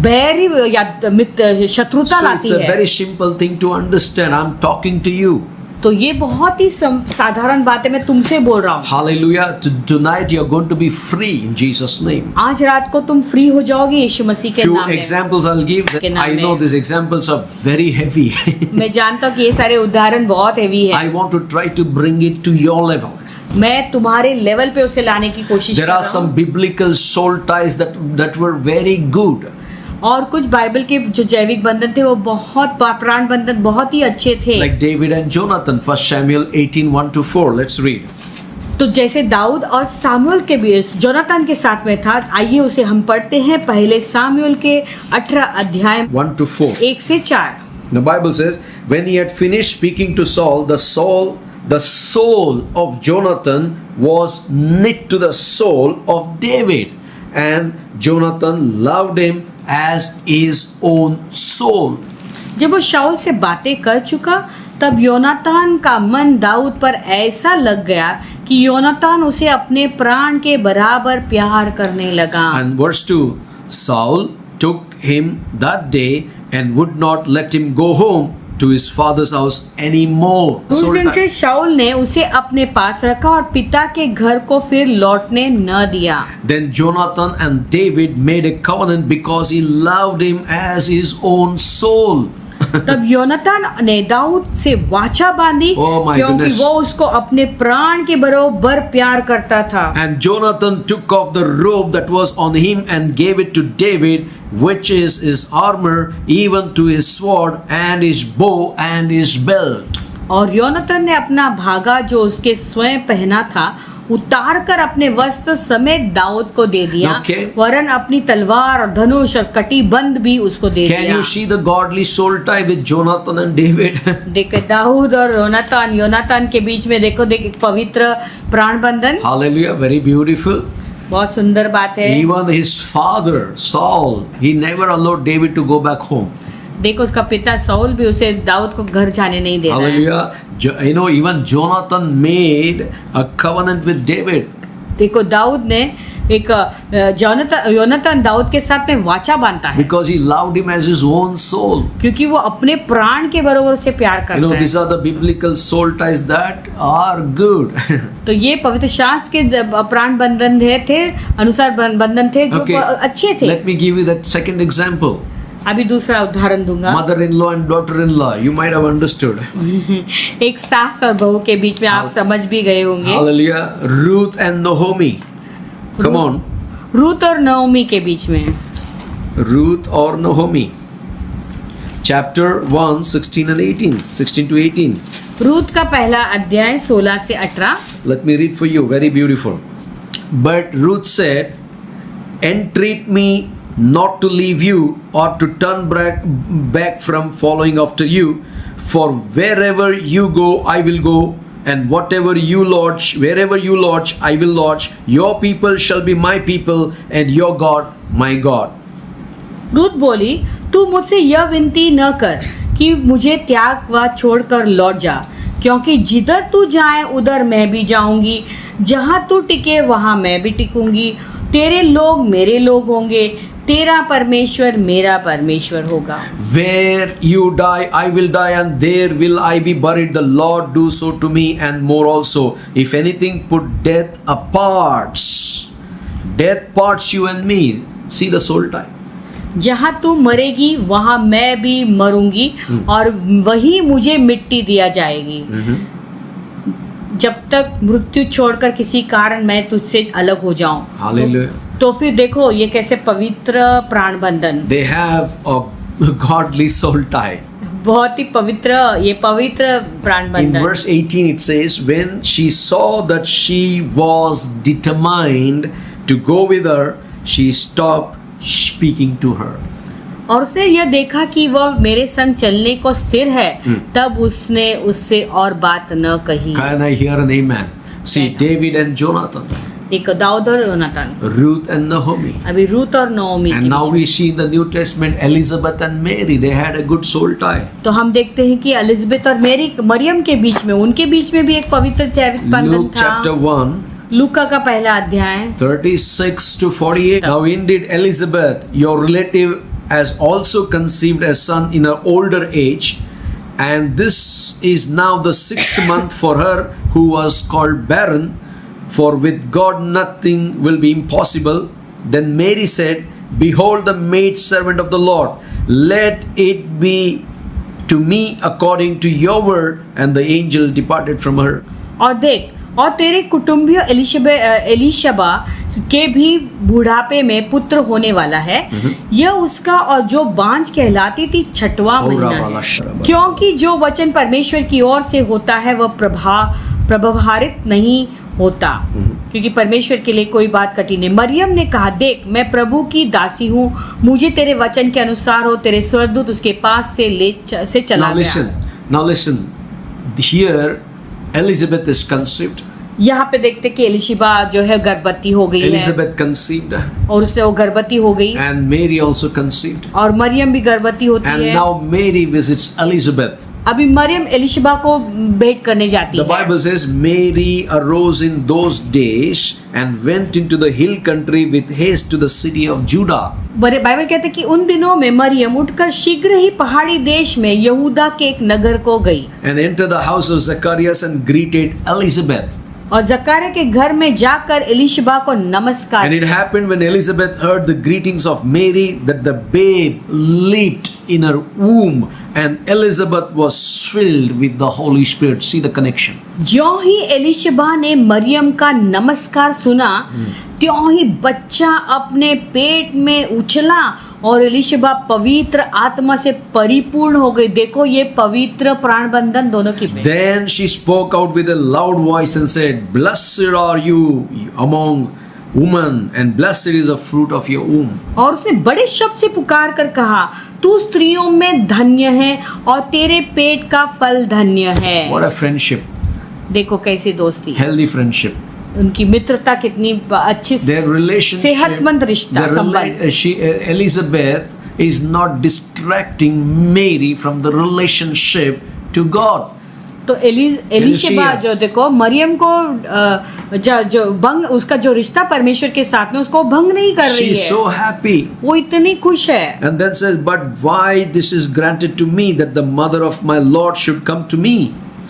बैरी या शत्रुता So लाती it's a है। very simple thing to understand. I'm talking to you. तो ये बहुत ही साधारण बात है, मैं तुमसे बोल रहा हूँ। Hallelujah. Tonight you're going to be free in Jesus' name. आज रात को तुम फ्री हो जाओगे यीशु मसीह के Few नाम में। examples I'll give. के नाम I know में। these examples are very heavy. मैं जानता हूँ कि ये सारे उदाहरण बहुत हेवी है। I want to try to bring it to your level. मैं तुम्हारे लेवल पे उसे लाने की कोशिश There कर are रहा some हूँ। biblical soul ties that were very good. और कुछ बाइबल के जो जैविक बंधन थे वो बहुत प्राण बंधन बहुत ही अच्छे थे। Like David and Jonathan, 1 Samuel 18:1-4. Let's read. तो जैसे दाऊद और सामुएल के बीच जोनातान के साथ में था, आइए उसे हम पढ़ते हैं पहले सामुएल के 18 अध्याय 1-4. 1 से 4। The Bible says, when he had finished speaking to Saul, the soul of Jonathan was knit to the soul of David, and Jonathan loved him as his own soul. जब वो शाऊल से बातें कर चुका, तब योनातान का मन दाऊद पर ऐसा लग गया कि योनातान उसे अपने प्राण के बराबर प्यार करने लगा। And verse 2, Saul took him that day and would not let him go home to his father's house anymore. उस दिन से शाऊल ने उसे अपने पास रखा और पिता के घर को फिर लौटने न दिया। Then Jonathan and David made a covenant because he loved him as his own soul. तब योनातान ने दाऊद से वाचा बांधी, Oh my क्योंकि goodness. वो उसको अपने प्राण के बराबर प्यार करता था। And Jonathan took off the robe that was on him and gave it to David, which is his armor, even to his sword and his bow and his belt. और योनातान ने अपना भागा जो उसके स्वयं पहना था उतार कर अपने वस्त्र समेत दाऊद को दे दिया। Okay. वरन अपनी तलवार और धनुष और कटीबंध भी उसको दे Can दिया। you see the godly soul tie with Jonathan and David? देखो दाऊद और योनातान के बीच में देखो एक पवित्र प्राण बंधन, Hallelujah, very beautiful. बहुत सुंदर बात है। Even his father, Saul, he never allowed David to go back home. देखो उसका पिता शाऊल भी उसे दाऊद को घर जाने नहीं दे रहा है। Hallelujah. You know, even Jonathan made a covenant with David. देखो दाऊद ने एक योनातान दाऊद के साथ में वाचा बांधता है, Because he loved him as his own soul. क्योंकि वो अपने प्राण के बराबर से प्यार You करता know, है। these are the biblical soul ties that are good. तो ये पवित्र शास्त्र के प्राण बंधन थे, अनुसार बंधन थे जो Okay. अच्छे थे। Let me give you that second example. अभी दूसरा उदाहरण दूंगा। Mother-in-law and daughter-in-law. You might have understood. एक सास और बहू के बीच में आप समझ भी गए होंगे। Hallelujah. Ruth and Naomi. Come on. Ruth और नओमी के बीच में। Ruth or Naomi. Chapter 1, 16 and 18. 16 to 18. Ruth का पहला अध्याय 16 से 18। Let me read for you. Very beautiful. But Ruth said, entreat me not to leave you or to turn back from following after you, for wherever you go, I will go, and wherever you lodge, I will lodge. Your people shall be my people, and your God, my God. Ruth बोली, तू मुझसे यह विनती न कर कि मुझे त्याग व छोड़कर लौट जा, क्योंकि जिधर तू जाए उधर मैं भी जाऊंगी, जहाँ तू टिके वहाँ मैं भी टिकूंगी। तेरे लोग मेरे लोग होंगे, तेरा परमेश्वर मेरा परमेश्वर होगा। Where you die, I will die, and there will I be buried. The Lord do so to me, and more also. If anything put death apart, death parts you and me. See the soul tie. जहाँ तू मरेगी वहाँ मैं भी मरूंगी और वही मुझे मिट्टी दिया जाएगी। जब तक मृत्यु छोड़कर किसी कारण मैं तुझसे अलग हो जाऊं। Hallelujah. तो फिर देखो ये कैसे पवित्र प्राण बंधन, They have a godly soul tie. बहुत ही पवित्र, ये पवित्र प्राण In बंधन। verse 18 it says, when she saw that she was determined to go with her, she stopped speaking to her. और उसने यह देखा कि वह मेरे संग चलने को स्थिर है, तब उसने उससे और बात न कही। Can I hear an amen? See, Amen. David and Jonathan, एक दाऊद और योनातान, Ruth and Naomi. अभी रूत और नओमी के And now बीच we में। see in the New Testament Elizabeth and Mary, they had a good soul tie. तो हम देखते हैं कि एलिजाबेथ और मरियम के बीच में, उनके बीच में भी एक पवित्र जैविक बंधन Luke chapter था। 1, लूका का पहला अध्याय 36 to 48. Now indeed Elizabeth, your relative, has also conceived a son in her older age, and this is now the 6th month for her who was called barren, for with God nothing will be impossible. Then Mary said, behold the maid servant of the Lord, let it be to me according to your word. And the angel departed from her. और देख, और तेरे कुटुंबियों एलिशबा के भी बुढ़ापे में पुत्र होने वाला है। यह उसका और जो बांझ कहलाती थी 6वां महीना है, क्योंकि जो वचन परमेश्वर की ओर से होता है वह प्रभावित नहीं होता, क्योंकि परमेश्वर के लिए कोई बात कठिन नहीं। मरियम ने कहा, देख मैं प्रभु की दासी हूँ, मुझे तेरे वचन के अनुसार हो। तेरे स्वर्गदूत उसके पास से चला गया। Now listen. Here Elizabeth is conceived. यहाँ पे देखते कि एलिशबा जो है गर्भवती हो गई है, Elizabeth conceived, और उससे वो गर्भवती हो गई, and Mary also conceived. और मरियम भी गर्भवती होती And है। now Mary visits Elizabeth. अभी मरियम एलिशबा को भेंट करने जाती The है। Bible says Mary arose in those days and went into the hill country with haste to the city of Judah. Bible कहते कि उन दिनों में मरियम उठकर शीघ्र ही पहाड़ी देश में यहूदा के एक नगर को गई, And entered the house of Zacharias and greeted Elizabeth. और जकार्या के घर में जाकर एलिशबा को नमस्कार। And it happened when Elizabeth heard the greetings of Mary that the babe leaped in her womb, and Elizabeth was filled with the Holy Spirit. See the connection. ज्यों ही एलिशबा ने मरियम का नमस्कार सुना, त्यों ही बच्चा अपने पेट में उछला और एलिशबा पवित्र आत्मा से परिपूर्ण हो गई। देखो ये पवित्र प्राण बंधन दोनों की। Then she spoke out with a loud voice and said, blessed are you among women, and blessed is the fruit of your womb. और उसने बड़े शब्द से पुकार कर कहा, तू स्त्रियों में धन्य है और तेरे पेट का फल धन्य है। What a friendship. देखो कैसी दोस्ती, Healthy friendship. उनकी मित्रता कितनी अच्छी, Their relationship. सेहतमंद रिश्ता संबंध। Elizabeth is not distracting Mary from the relationship to God. तो एलिशबा जो देखो मरियम को जो भंग, उसका जो रिश्ता परमेश्वर के साथ में उसको भंग नहीं कर She रही is है, so happy. वो इतनी खुश है। And then says, but why this is granted to me that the mother of my Lord should come to me?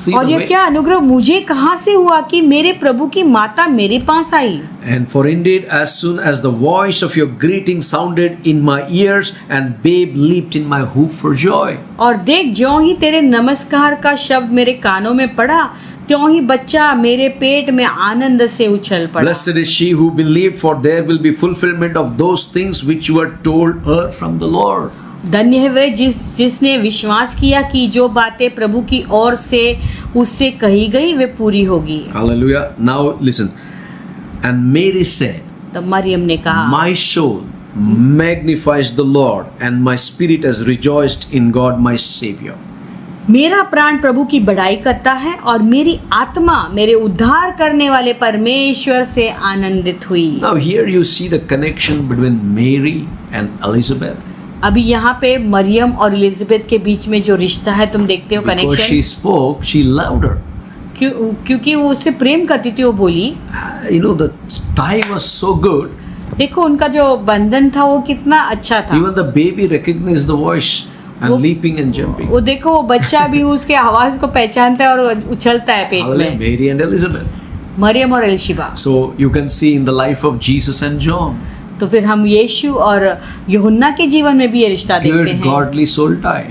See और the ये way? क्या अनुग्रह मुझे कहाँ से हुआ कि मेरे प्रभु की माता मेरे पास आई। And for indeed, as soon as the voice of your greeting sounded in my ears, and babe leaped in my womb for joy. और देख ज्यों ही तेरे नमस्कार का शब्द मेरे कानों में पड़ा, त्यों ही बच्चा मेरे पेट में आनंद से उछल पड़ा। Blessed is she who believed, for there will be fulfillment of those things which were told her from the Lord. धन्य है वे जिसने विश्वास किया कि जो बातें प्रभु की ओर से उससे कही गई वे पूरी होगी। Hallelujah. Now listen. And Mary said, तो मरियम ने कहा, my soul magnifies the Lord, and my spirit has rejoiced in God my Savior. मेरा प्राण प्रभु की बड़ाई करता है और मेरी आत्मा मेरे उद्धार करने वाले परमेश्वर से आनंदित हुई। Now here you see the connection between Mary and Elizabeth. अभी यहाँ पे मरियम और एलिजाबेथ के बीच में जो रिश्ता है तुम देखते हो Because she connection, spoke, she loved her. क्योंकि वो उससे प्रेम करती थी, वो बोली. You know, the tie was so good. देखो उनका जो बंधन था वो कितना अच्छा था. Even the baby recognized the voice and वो- leaping and jumping. वो देखो वो बच्चा भी उसके आवाज को पहचानता है और उछलता है पेट Hallelujah, में. Mary and Elizabeth. मरियम और Elisheba. So you can see in the life of Jesus and John, तो फिर हम यीशु और यूहन्ना के जीवन में भी ये रिश्ता देखते good हैं. godly soul tie.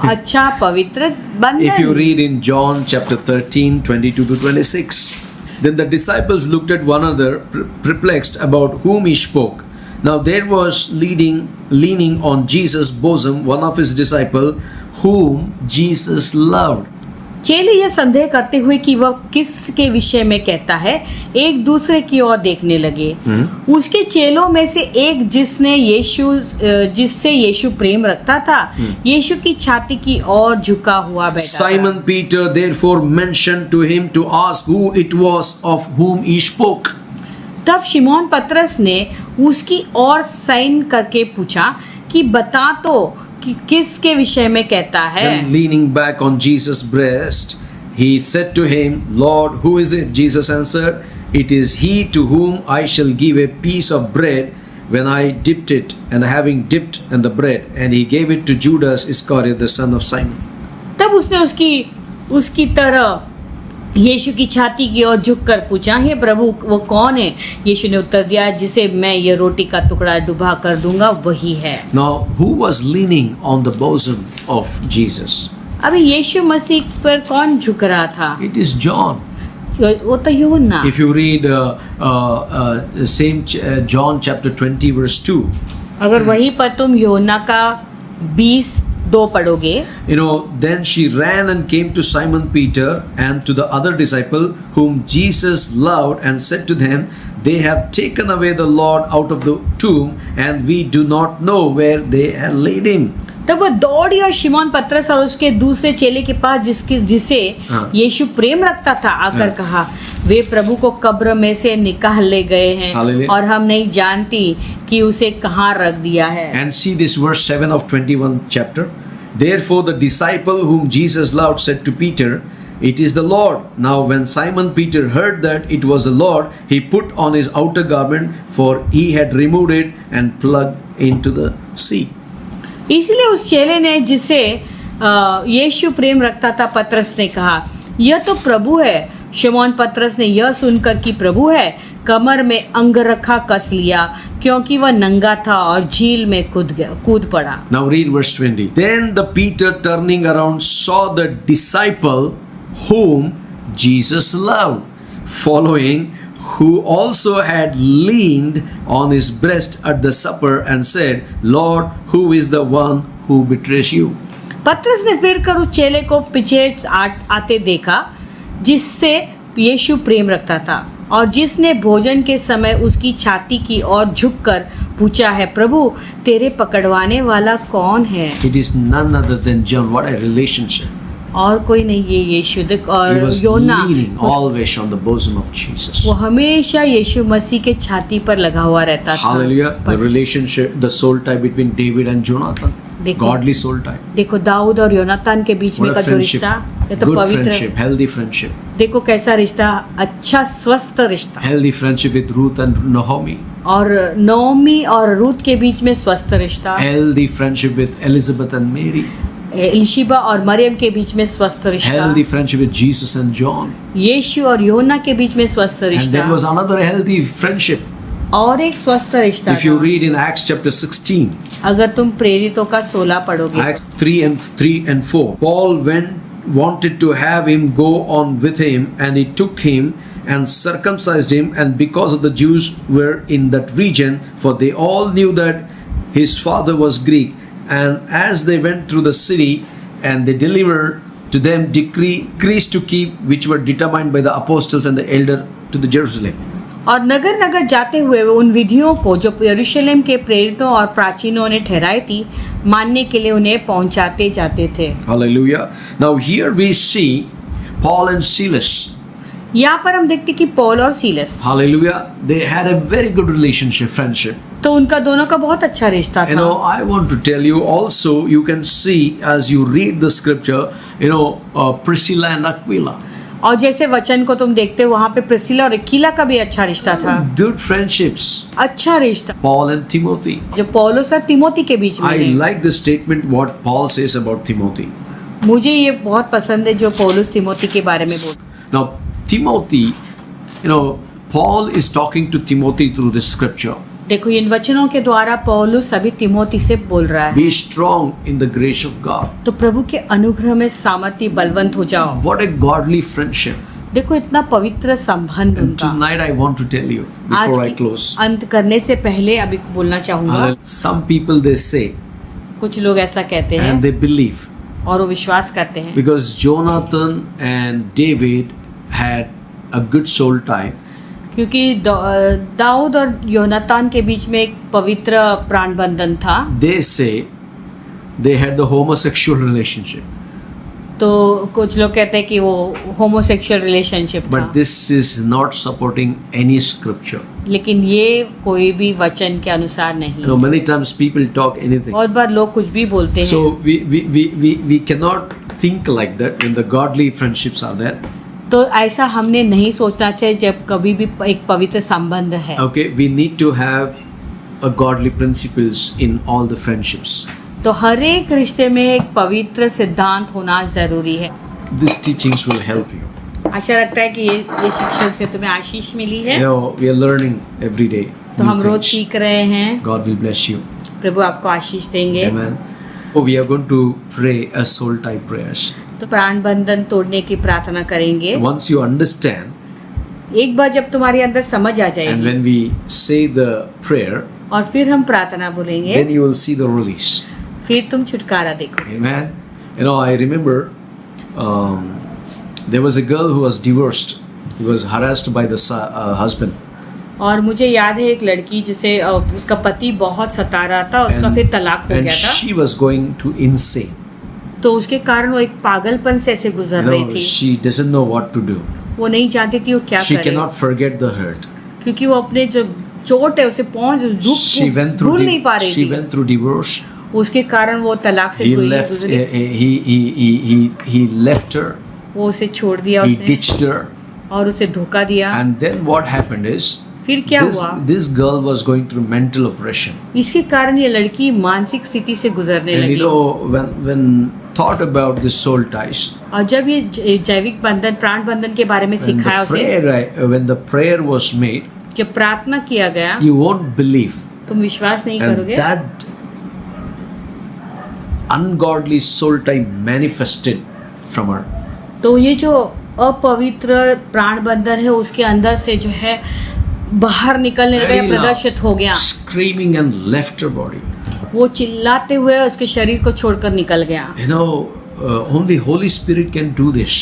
अच्छा पवित्र If you बंधन. read in John chapter 13, 22 to 26, then the disciples looked at one another, perplexed about whom he spoke. Now there was leaning on Jesus' bosom one of his disciples, whom Jesus loved. चेले यह संदेह करते हुए कि वह किसके विषय में कहता है, एक दूसरे की ओर देखने लगे. उसके चेलों में से एक जिससे यीशु प्रेम रखता था, यीशु की छाती की ओर झुका हुआ बैठा था. Simon Peter therefore mentioned to him to ask who it was of whom he spoke. तब शिमोन पतरस ने उसकी ओर साइन करके पूछा कि बता तो कि किसके विषय में कहता है. Then leaning back on Jesus' breast, he said to him, Lord, who is it? Jesus answered, It is he to whom I shall give a piece of bread when I dipped it, and having dipped in the bread, and he gave it to Judas Iscariot, the son of Simon. तब उसने उसकी तरह यीशु की छाती की ओर झुककर पूछा, हे प्रभु वो कौन है? यीशु ने उत्तर दिया, जिसे मैं ये रोटी का टुकड़ा डुबा कर दूंगा वही है. Now, who was leaning on the bosom of Jesus? अभी यीशु मसीह पर कौन झुक रहा था? It is John. वो तो यूहन्ना. If you read John chapter 20 verse 2, अगर वहीं पर तुम यूहन्ना का 20:2 पढ़ोगे, you know, then she ran and came to Simon Peter and to the other disciple whom Jesus loved and said to them, They have taken away the Lord out of the tomb, and we do not know where they have laid him. तब वो दौड़ी और शिमोन पतरस और उसके दूसरे चेले के पास जिसे हाँ. यीशु प्रेम रखता था आकर हाँ. कहा, वे प्रभु को कब्र में से निकाल ले गए हैं हालेलुया. और हम नहीं जानती कि उसे कहाँ रख दिया है. And see this verse 7 of 21 chapter. Therefore the disciple whom Jesus loved said to Peter, It is the Lord. Now when Simon Peter heard that it was the Lord, he put on his outer garment, for he had removed it, and plugged into the sea. इसलिए उस चेले ने जिसे यीशु प्रेम रखता था पतरस ने कहा, यह तो प्रभु है. शिमोन पतरस ने यह सुनकर कि प्रभु है, कमर में अंगरखा कस लिया, क्योंकि वह नंगा था और झील में कूद पड़ा. Now read verse 20. Then the Peter turning around saw the disciple whom Jesus loved following, who also had leaned on his breast at the supper, and said, Lord, who is the one who betrays you? पतरस ने फिर कर उस चेले को पीछे आते देखा जिससे यीशु प्रेम रखता था और जिसने भोजन के समय उसकी छाती की ओर झुककर पूछा है, प्रभु तेरे पकड़वाने वाला कौन है? It is none other than John. What a relationship. और कोई नहीं, ये यीशु और He was योना leaning always on the bosom of Jesus. वो हमेशा यीशु मसीह के छाती पर लगा हुआ रहता था. Hallelujah. The relationship, the soul tie between David and Jonathan. देखो, Godly soul tie. देखो दाऊद और योनातान के बीच में What का a जो friendship. रिश्ता, ये तो Good पवित्र. friendship, healthy friendship. देखो कैसा रिश्ता, अच्छा स्वस्थ रिश्ता. Healthy friendship with Ruth and Naomi. और नोमी और रूथ के बीच में स्वस्थ रिश्ता. Healthy friendship with Elizabeth and Mary. Elisheba और मरियम के बीच में स्वस्थ रिश्ता. Healthy friendship with Jesus and John. यीशु और यूहन्ना के बीच में स्वस्थ And रिश्ता. there was another healthy friendship. और एक स्वस्थ रिश्ता If you था. read in Acts chapter 16, अगर तुम प्रेरितों का 16 पढ़ोगे, Acts 3 and 4, Paul wanted to have him go on with him, and he took him and circumcised him, and because of the Jews were in that region, for they all knew that his father was Greek, and as they went through the city, and they delivered to them decrees to keep, which were determined by the apostles and the elder to the Jerusalem. और नगर नगर जाते हुए वे उन विधियों को जो यरूशलेम के प्रेरितों और प्राचीनों ने ठहराई थी मानने के लिए उन्हें पहुंचाते जाते थे. Hallelujah. Now here we see Paul and Silas. यहाँ पर हम देखते कि पौल और सीलस, hallelujah, they had a very good relationship, friendship. तो उनका दोनों का बहुत अच्छा रिश्ता You था। know, I want to tell you also, you can see as you read the scripture, Priscilla and Aquila. और जैसे वचन को तुम देखते हो वहाँ पे प्रिसिला और अक्विला का भी अच्छा रिश्ता था, Good friendships. अच्छा रिश्ता Paul and Timothy. जो पौलुस और तिमोथी के बीच में I है। like the statement what Paul says about Timothy. मुझे ये बहुत पसंद है जो पौलुस तिमोथी के बारे में बोलता। Now, Timothy, Paul is talking to Timothy through this scripture. देखो इन वचनों के द्वारा पौलुस अभी तिमोथी से बोल रहा है, Be strong in the grace of God. तो प्रभु के अनुग्रह में सामर्थ्य बलवंत हो जाओ। What a godly friendship. देखो इतना पवित्र संबंध And उनका। tonight I want to tell you आज before I की close. अंत करने से पहले अभी बोलना चाहूंगा, Some people they say कुछ लोग ऐसा कहते and हैं they believe और वो विश्वास करते हैं because Jonathan and David had a good soul tie. क्योंकि दाऊद और योनातान के बीच में एक पवित्र प्राण बंधन था, They say they had the homosexual relationship. तो कुछ लोग कहते हैं कि वो होमोसेक्सुअल रिलेशनशिप था। But this is not supporting any scripture. लेकिन ये कोई भी वचन के अनुसार नहीं। Many times people talk anything. बहुत बार लोग कुछ भी बोलते हैं, So we cannot think like that when the godly friendships are there. तो ऐसा हमने नहीं सोचना चाहिए जब कभी भी एक पवित्र संबंध है। Okay, we need to have a godly principles in all the friendships. तो हर एक रिश्ते में एक पवित्र सिद्धांत होना जरूरी है। These teachings will help you. आशा रखता है कि ये शिक्षण से तुम्हें आशीष मिली है। We are learning every day. तो new हम रोज things. सीख रहे हैं। God will bless you. प्रभु आपको आशीष देंगे। Amen. We are going to pray a soul type prayers. तो प्राण बंधन तोड़ने की प्रार्थना करेंगे। Once you understand, एक बार जब तुम्हारे अंदर समझ आ and जाएगी when we say the prayer, और फिर हम प्रार्थना बोलेंगे, then you will see the release. फिर तुम छुटकारा देखो। Amen. I remember there was a girl who was divorced. He was harassed by the husband. और मुझे याद है एक लड़की जिसे उसका पति बहुत सता रहा था, उसका फिर तलाक हो And गया था, she was going to insane. तो उसके कारण वो एक पागलपन से ऐसे गुजर रही थी। She doesn't know what to do. वो नहीं जानती थी वो क्या She करे, cannot forget the hurt. क्योंकि वो अपने जो चोट है उसे पहुंच She दुख went through भूल नहीं पा रही she थी। went through divorce. उसके कारण वो तलाक से He गुजरी, left. He left her. वो उसे छोड़ दिया He उसने ditched her. और उसे धोखा दिया। And then what happened is फिर क्या हुआ, this girl was going through mental oppression. इसके कारण ये लड़की मानसिक स्थिति से गुजरने And लगी। when thought about this soul ties, और जब ये जैविक बंधन प्राण बंधन के बारे में सिखाया उसे, when the prayer was made, जब प्रार्थना किया गया, you won't believe. तुम विश्वास नहीं And करोगे, that ungodly soul tie manifested from her. तो ये जो अपवित्र प्राण बंधन है उसके अंदर से जो है बाहर निकलने लगा, Very loud, प्रदर्शित हो गया। screaming and left her body. वो चिल्लाते हुए उसके शरीर को छोड़कर निकल गया। Only Holy Spirit can do this.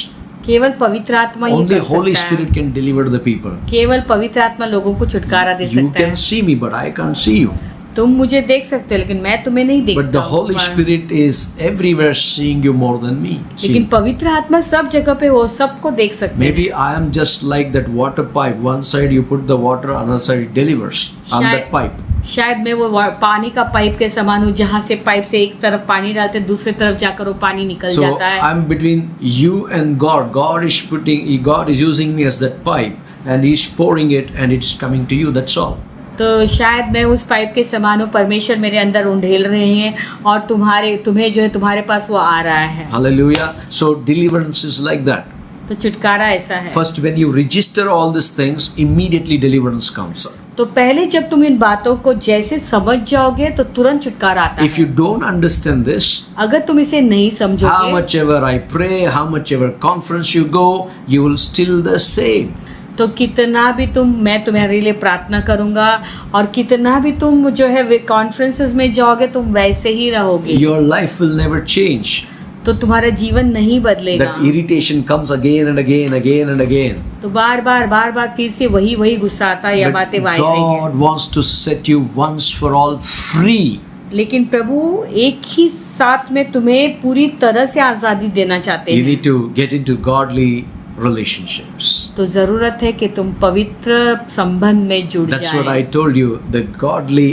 केवल पवित्र आत्मा ही Only कर Holy सकता है। Spirit can deliver the people. केवल पवित्र आत्मा लोगों को छुटकारा दे You सकता can है। see me, but I can't see you. तुम मुझे देख सकते हो लेकिन मैं तुम्हें नहीं But the देखता हूँ। Holy Spirit is everywhere seeing you more than me. लेकिन See, पवित्र आत्मा सब जगह पे वो सबको देख सकते हैं। maybe I am just like that water pipe. One side you put the water, another side it delivers on that pipe. शायद मैं वो पानी का पाइप के समान हूँ, जहाँ से पाइप से एक तरफ पानी डालते दूसरी तरफ जाकर वो पानी निकल So जाता है। I'm between you and God. God is using me as that pipe, and He's pouring it, and it's coming to you. That's all. तो शायद मैं उस पाइप के समान हूँ, परमेश्वर मेरे अंदर उंडेल रहे हैं और तुम्हें जो है तुम्हारे पास वो आ रहा है। Hallelujah. So deliverance is like that. तो छुटकारा ऐसा है। First, when you register all these things, immediately deliverance comes. तो पहले जब तुम इन बातों को जैसे समझ जाओगे तो तुरंत छुटकारा आता If है। you don't understand this, अगर तुम इसे नहीं how समझोगे, much ever I pray, how much ever conference you go, you will still the same. तो कितना भी मैं तुम्हारे लिए प्रार्थना करूंगा और कितना भी तुम जो है कॉन्फ्रेंसेस में जाओगे तुम वैसे ही रहोगे। Your life will never change. तो तुम्हारा जीवन नहीं बदलेगा। That irritation comes again and again, again and again. तो बार बार फिर से वही गुस्सा आता है या But बातें वाई रहेंगी। God wants to set you once for all free. लेकिन प्रभु एक ही साथ में तुम्हें पूरी तरह से आजादी देना चाहते You हैं। need to get into godly relationships. तो जरूरत है कि तुम पवित्र संबंध में जुड़ That's what जाए। I told you. The godly,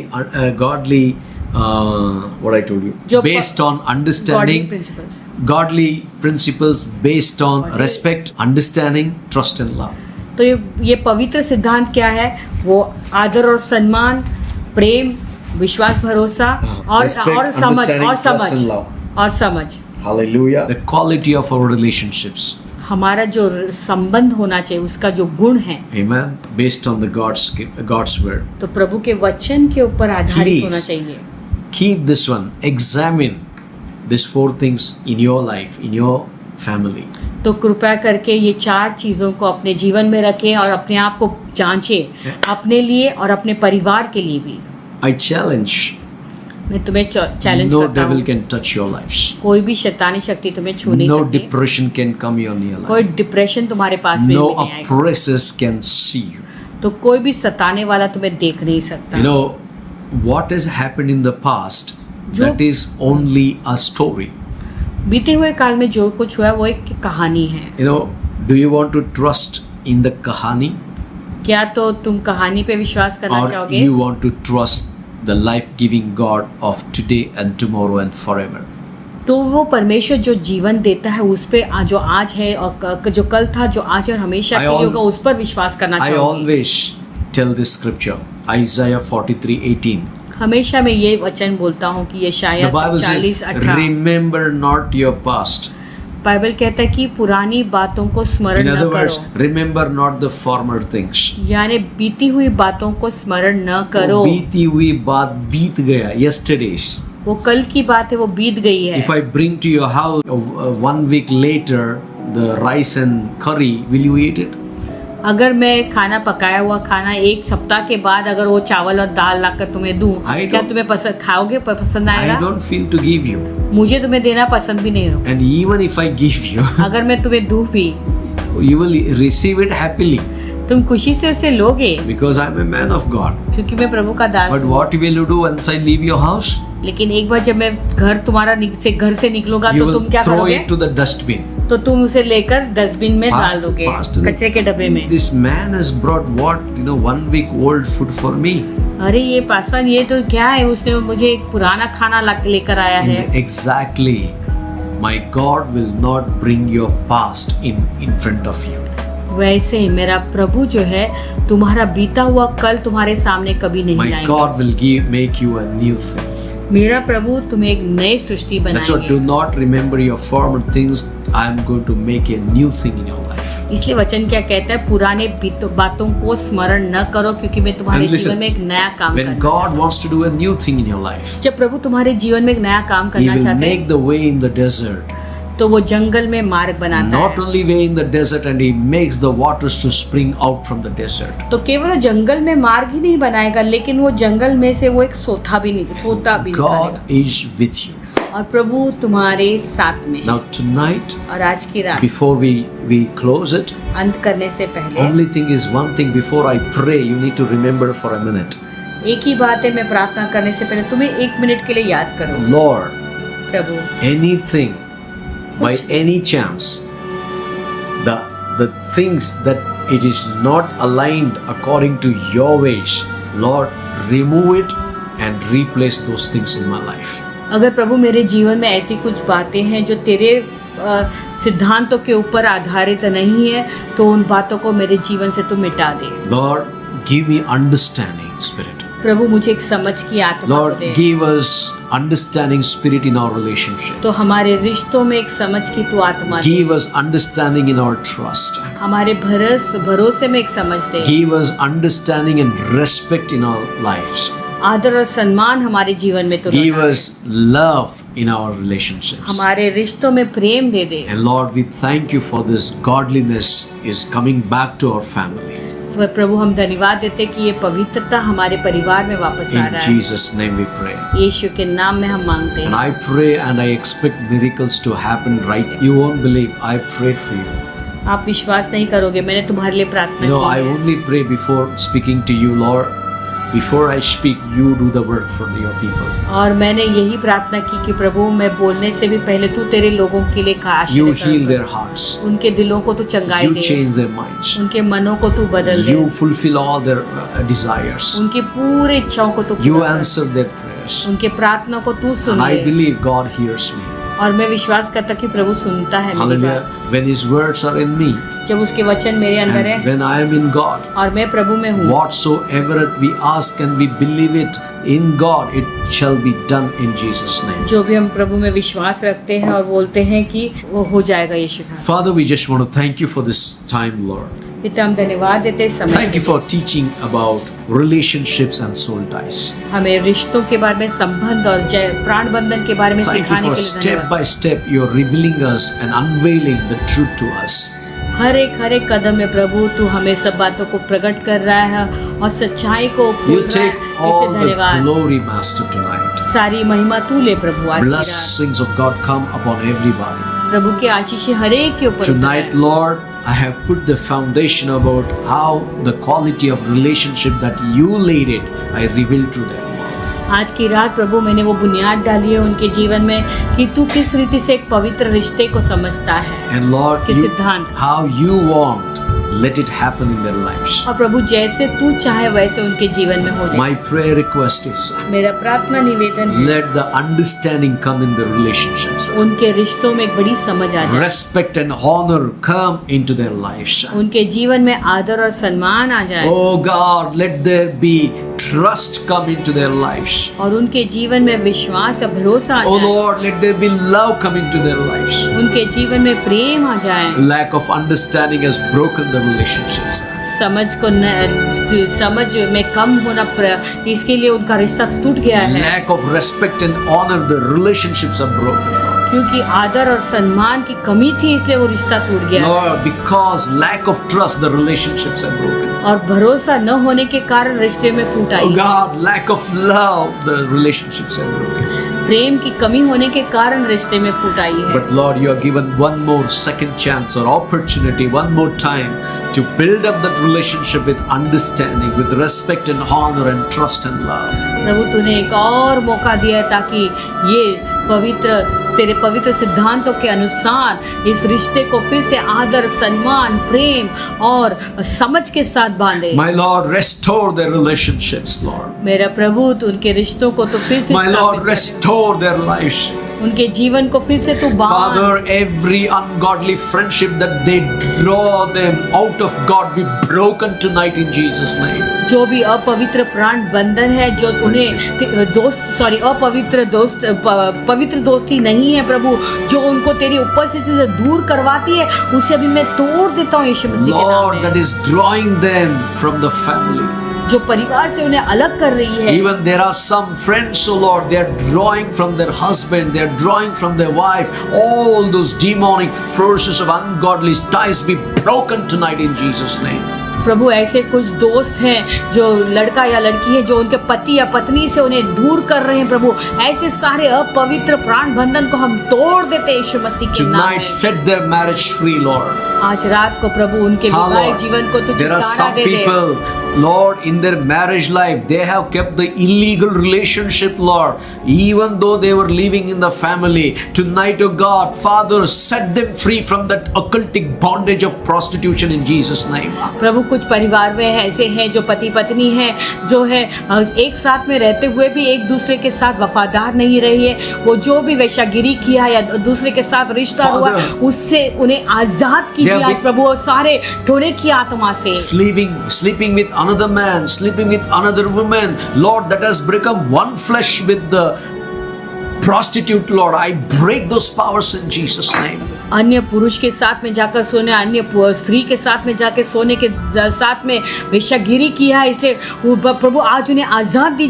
what I told you, जो based on Godly understanding, principles। godly principles based on respect, understanding, trust and love. तो ये पवित्र सिद्धांत क्या है? वो आदर और सम्मान, प्रेम, विश्वास, भरोसा और Respect, समझ understanding, और trust and समझ love. और समझ। Hallelujah. The quality of our relationships. हमारा जो संबंध होना चाहिए उसका जो गुण है, Amen. Based on the God's word. तो प्रभु के वचन के ऊपर आधारित Please. होना चाहिए। Keep this one. Examine these 4 things in your life, in your family. तो कृपया करके ये 4 चीज़ों को अपने जीवन में रखें और अपने आप को जांचें, अपने लिए और अपने परिवार के लिए भी। I challenge. मैं तुम्हें चैलेंज No करता devil हूँ, can touch your lives. कोई भी शैतानी शक्ति तुम्हें छू नहीं No सकती, depression can come on your कोई life. डिप्रेशन तुम्हारे पास में No भी नहीं आएगा, oppressors can see you. तो कोई भी सताने वाला तुम्हें देख नहीं सकता। You know, what has happened in the past, जो- that is only a story. बीते हुए काल में जो कुछ हुआ वो एक कहानी है। You know, do you want to trust in the kahani, क्या तो तुम कहानी पे विश्वास करना or चाहोगे you want to trust the life-giving God of today and tomorrow and forever? तो वो परमेश्वर जो जीवन देता है उस पे जो आज है और जो कल था, जो आज और हमेशा I के लिए al- होगा, उस पर विश्वास करना I चाहोगे। always tell this scripture, Isaiah 43:18. हमेशा मैं ये वचन बोलता हूँ कि ये The शायद Bible 40, says, 18 remember not your past. Bible कहता है कि पुरानी बातों को In स्मरण न other words, करो, remember not the former things. यानी बीती हुई बातों को स्मरण न करो। वो बीती हुई बात बीत गया, yesterday's. वो कल की बात है, वो बीत गई है। If I bring to your house 1 week later the rice and curry, will you eat it? अगर मैं खाना पकाया हुआ खाना 1 सप्ताह के बाद अगर वो चावल और दाल लाकर तुम्हें दूं, I क्या don't- तुम्हें पसंद खाओगे? पसंद I आएगा? don't feel to give you. मुझे तुम्हें देना पसंद भी नहीं हो। And even if I give you, अगर मैं तुम्हें दूं भी, you will receive it happily तुम खुशी से उसे लोगे, because I'm a man of God. क्योंकि मैं प्रभु का दास But हूँ। what will you do once I leave your house? लेकिन एक बार जब मैं घर से निकलूंगा You तो तुम will क्या throw करोगे? it to the dustbin. तो तुम उसे लेकर डस्टबिन में डाल Pastor, दोगे, Pastor, कचरे के डब्बे में। This man has brought what, 1 week old food for me. अरे ये पासवान, ये तो क्या है, उसने मुझे एक पुराना खाना लेकर आया है। Exactly. My God will not bring your past in front of you. वैसे ही मेरा प्रभु जो है तुम्हारा बीता हुआ कल तुम्हारे सामने कभी नहीं My लाएंगे। God will make you a new thing. मेरा प्रभु तुम्हें एक नई सृष्टि That's what, do बनाएंगे। not remember your former things. I am going to make a new thing in your life. इसलिए वचन क्या कहता है? पुराने बातों को स्मरण न करो, क्योंकि मैं तुम्हारे And listen, जीवन में एक नया काम When करना। God wants to do a new thing in your life, जब प्रभु तुम्हारे जीवन में एक नया काम He करना will चाहते make हैं, the way in the desert. तो वो जंगल में मार्ग बनाता Not है। only way in the desert, and He makes the waters to spring out from the desert. तो केवल वो जंगल में मार्ग ही नहीं बनाएगा, लेकिन वो जंगल में से वो एक सोता भी निकालेगा। God is with you. और प्रभु तुम्हारे साथ में। Now tonight, और आज की रात before we close it, अंत करने से पहले only thing is one thing. Before I pray, you need to remember for a minute. एक ही बात है, मैं प्रार्थना करने से पहले तुम्हें 1 मिनट के लिए याद करो। Lord, Prabhu, anything, by any chance, the things that it is not aligned according to your ways, Lord, remove it and replace those things in my life. अगर प्रभु मेरे जीवन में ऐसी कुछ बातें हैं जो तेरे सिद्धांतों के ऊपर आधारित नहीं है, तो उन बातों को मेरे जीवन से तू मिटा दे। Lord, give me understanding spirit. प्रभु मुझे एक समझ की आत्मा को Lord, they. give us understanding spirit in our relationship. तो हमारे रिश्तों में एक समझ की तू आत्मा दे। Give us understanding in our trust. हमारे भरोसे में एक समझ दे। Give us understanding and respect in our lives. आदर और सम्मान हमारे जीवन में तो Give लौटा दे। us love in our relationships. हमारे रिश्तों में प्रेम दे दे। And Lord, we thank you for this godliness is coming back to our family. वह प्रभु हम धन्यवाद देते कि ये पवित्रता हमारे परिवार में वापस आ In रहा है। Jesus' name we pray. यीशु के नाम में हम मांगते And हैं। I pray and I expect miracles to happen right. You won't believe. I prayed for you. आप विश्वास नहीं करोगे, मैंने तुम्हारे लिए प्रार्थना You know, I की है। only pray before speaking to you, Lord. before I speak, you do the work for your people. और मैंने यही प्रार्थना की कि प्रभु मैं बोलने से भी पहले तू तेरे लोगों के लिए You आशीर्वाद heal कर। their hearts. उनके दिलों को तू चंगाई You they, change their minds. उनके मनों को तू बदल दे, You fulfill all their desires. उनकी पूरी इच्छाओं को तू You पूरा कर। answer their prayers. उनके प्रार्थना को तू सुन And I ले। believe God hears me. और मैं विश्वास करता कि प्रभु सुनता है मेरी Hallelujah. बात। When His words are in me, जब उसके वचन मेरे अंदर है and when I am in God, और मैं प्रभु में हूँ, whatsoever we ask and we believe it in God, it shall be done in Jesus' name. जो भी हम प्रभु में विश्वास रखते हैं और बोलते हैं कि वो हो जाएगा यीशु का। Father, we just want to thank you for this time, Lord. पिता हम धन्यवाद देते हैं समय Thank you for teaching about relationships and soul ties. हमें रिश्तों के बारे में, संबंध और प्राण बंधन के बारे में Thank you सिखाने for के लिए step धन्यवाद। by step you're revealing us and unveiling the truth to us. हर एक कदम में प्रभु तू हमें सब बातों को प्रकट कर रहा है और सच्चाई को खोल You रहा है। take all इससे the धन्यवाद। glory, Master, tonight. सारी महिमा तू ले प्रभु आज की रात। Blessings of God come upon everybody. प्रभु की आशीष हर एक के ऊपर Tonight, उतरे। Lord, I have put the foundation about how the quality of relationship that you laid it, I revealed to them. आज की रात प्रभु मैंने वो बुनियाद डाली है उनके जीवन में कि तू किस रीति से एक पवित्र रिश्ते को समझता है And Lord, के सिद्धांत। how you want, let it happen in their lives. और प्रभु जैसे तू चाहे वैसे उनके जीवन में हो जाए। My prayer request is, मेरा प्रार्थना निवेदन है let the understanding come in the relationships. उनके रिश्तों में एक बड़ी समझ आ जाए, Respect and honor come into their lives. उनके जीवन में आदर और सम्मान आ जाए Oh God, let there be trust come into their lives. और उनके जीवन में विश्वास और भरोसा आ Oh जाए, Lord, let there be love come into their lives. उनके जीवन में प्रेम आ जाए। Lack of understanding has broken the relationships. समझ में कम होना इसके लिए उनका रिश्ता टूट गया है, Lack of respect and honor, the relationships are broken. क्योंकि आदर और सम्मान की कमी थी इसलिए वो रिश्ता टूट गया। Lord, because lack of trust, the relationships are broken. और भरोसा न होने के कारण रिश्ते में फूट Oh I, God, lack of love, the relationships are broken. प्रेम की कमी होने के कारण रिश्ते में फूट आई है। But Lord, you are given one more second chance or opportunity, one more time to build up that relationship with understanding, with respect and honor and trust and love. प्रभु तूने एक और मौका दिया है ताकि ये तेरे पवित्र सिद्धांतों के अनुसार इस रिश्ते को फिर से आदर, सम्मान, प्रेम और समझ के साथ बांधे। My Lord, restore their relationships, Lord. मेरा प्रभु तू उनके रिश्तों को तो फिर से My स्थापित Lord, कर। restore their lives. उनके जीवन को फिर से तू बांध। Father, every ungodly friendship that they draw them out of God be broken tonight in Jesus' name. जो भी अपवित्र प्राण बंधन है जो उन्हें पवित्र दोस्ती नहीं है प्रभु, जो उनको तेरी उपस्थिति से दूर करवाती है, उसे अभी मैं तोड़ देता हूँ यीशु मसीह के नाम Lord, में। that is drawing them from the family. जो परिवार से उन्हें अलग कर रही है। Even there are some friends, oh Lord, they are drawing from their husband, they are drawing from their wife. All those demonic forces of ungodly ties be broken tonight in Jesus' name. प्रभु ऐसे कुछ दोस्त हैं जो लड़का या लड़की है जो उनके पति या पत्नी से उन्हें दूर कर रहे हैं प्रभु, ऐसे सारे अपवित्र प्राण बंधन को हम तोड़ देते हैं यीशु मसीह के नाम Tonight, में। set their marriage free, Lord. आज रात को प्रभु उनके हाँ, विवाहिक Lord. जीवन को तू There are छुटकारा some they they. people, Lord, in their marriage life, they have kept the illegal relationship, Lord, even though they were living in the family. Tonight, oh God, Father, set them free from that occultic bondage of prostitution in Jesus' name. प्रभु कुछ परिवार में ऐसे हैं जो पति पत्नी हैं जो है एक साथ में रहते हुए भी एक दूसरे के साथ वफादार नहीं रही है, वो जो भी वेश्यागिरी किया या दूसरे के साथ रिश्ता हुआ Father, उससे उन्हें आजाद कीजिए they have आज प्रभु, और सारे ठोने की आत्मा से Sleeping with another man, sleeping with another woman, Lord, that has become one flesh with the prostitute, Lord, I break those powers in Jesus' name. अन्य पुरुष के साथ में जाकर सोने, अन्य स्त्री के साथ में जाकर सोने के साथ में वेश्यागिरी किया है, इसलिए प्रभु आज उन्हें आजादी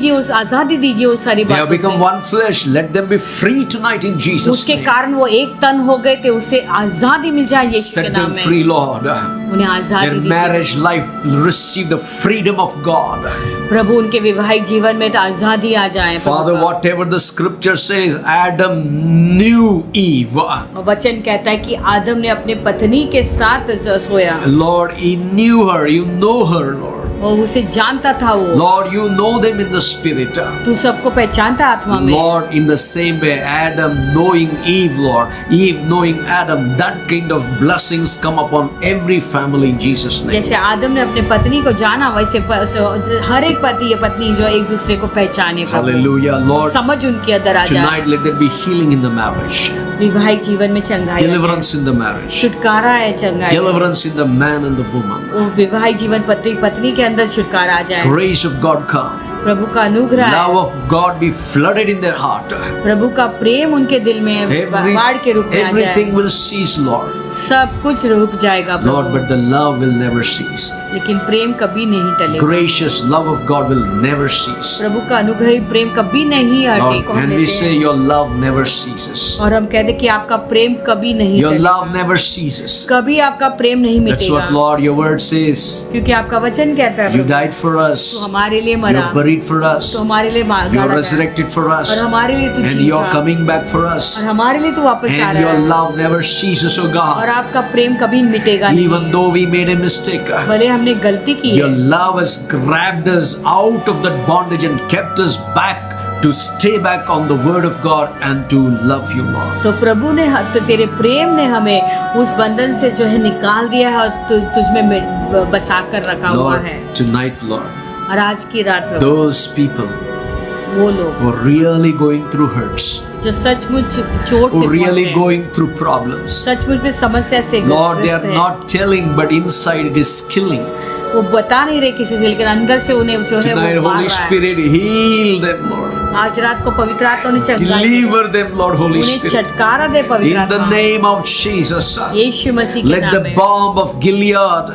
दीजिए उस सारी They have बातों become से। one flesh. Let them be free tonight in Jesus' उसके name. कारण वो एक तन हो गए थे, उससे आजादी मिल जाए यीशु के Set नाम them में। free, Lord. उन्हें आजादी Their दीजिए marriage life receive the freedom of God. प्रभु, उनके विवाहिक जीवन में तो आजादी आ जाए प्रभु Father, का। whatever the scripture says, Adam knew Eve. और वचन कहता है कि आदम ने अपने पत्नी के साथ सोया। Lord, he knew her. You know her, Lord. और उसे जानता था वो। Lord, you know them in the spirit. तू सबको पहचानता आत्मा में। Lord, in the same way, Adam knowing Eve, Lord, Eve knowing Adam, that kind of blessings come upon every family in Jesus' name. जैसे आदम ने अपने पत्नी को जाना, वैसे हर एक पति या पत्नी जो एक दूसरे को पहचाने, प्रभु। Hallelujah, Lord. समझ उनके अंदर आ जाए। Tonight, let there be healing in the marriage, विवाहिक जीवन में चंगाई, deliverance in the marriage, छुटकारा है, चंगाई, deliverance in the man and the woman. वो विवाहिक जीवन पति पत्नी के अंदर छुटकारा आ जाए। Grace of God come. प्रभु का अनुग्रह, Love of God be flooded in their heart. प्रभु का प्रेम उनके दिल में बाढ़ के रूप में आ जाए। Everything will cease, Lord. सब कुछ रुक जाएगा प्रभु। Lord, but the love will never cease. लेकिन प्रेम कभी नहीं टलेगा। Gracious love of God will never cease. प्रभु का अनुग्रही प्रेम कभी नहीं Lord, हटेगा। and we say your love never ceases. और हम कहते कि आपका प्रेम कभी नहीं Your टलेगा। love never ceases. कभी आपका प्रेम नहीं That's मिटेगा। what, Lord, your word says. क्योंकि आपका वचन कहता है You Prabhu, died for us. तो हमारे लिए You मरा, are buried for us. तो हमारे लिए You are गाड़ा गया, resurrected for us. और हमारे लिए तू And you are जीता, coming back for us. और हमारे लिए तू वापस आ And रहा your है। love never ceases, oh और God. आपका प्रेम कभी मिटेगा Even नहीं। though we made a mistake, भले हमने गलती की your है, love has grabbed us out of that bondage and kept us back to stay back on the word of God and to love you, Lord. तो प्रभु ने, तो तेरे प्रेम ने हमें उस बंधन से जो है निकाल दिया है और तुझमें बसा कर रखा हुआ Lord, है। tonight, Lord, और आज की रात प्रभु, those people वो लोग who are really going through hurts, जो सचमुच चोट who से are really पहुंचे, going through problems, सचमुच में समस्या से Lord, they ग्रस्त are हैं। not telling, but inside it is killing. वो बता नहीं रहे किसी से, लेकिन अंदर से उन्हें जो है Tonight, वो मार Holy रहा है। Spirit, heal them, Lord. आज रात को पवित्र आत्मा ने चंगाई दे, Deliver them, Lord, Holy उन्हें Spirit. छटकारा दे पवित्र In the आत्मा, name of Jesus, यीशु मसीह के let नाम the में। balm of Gilead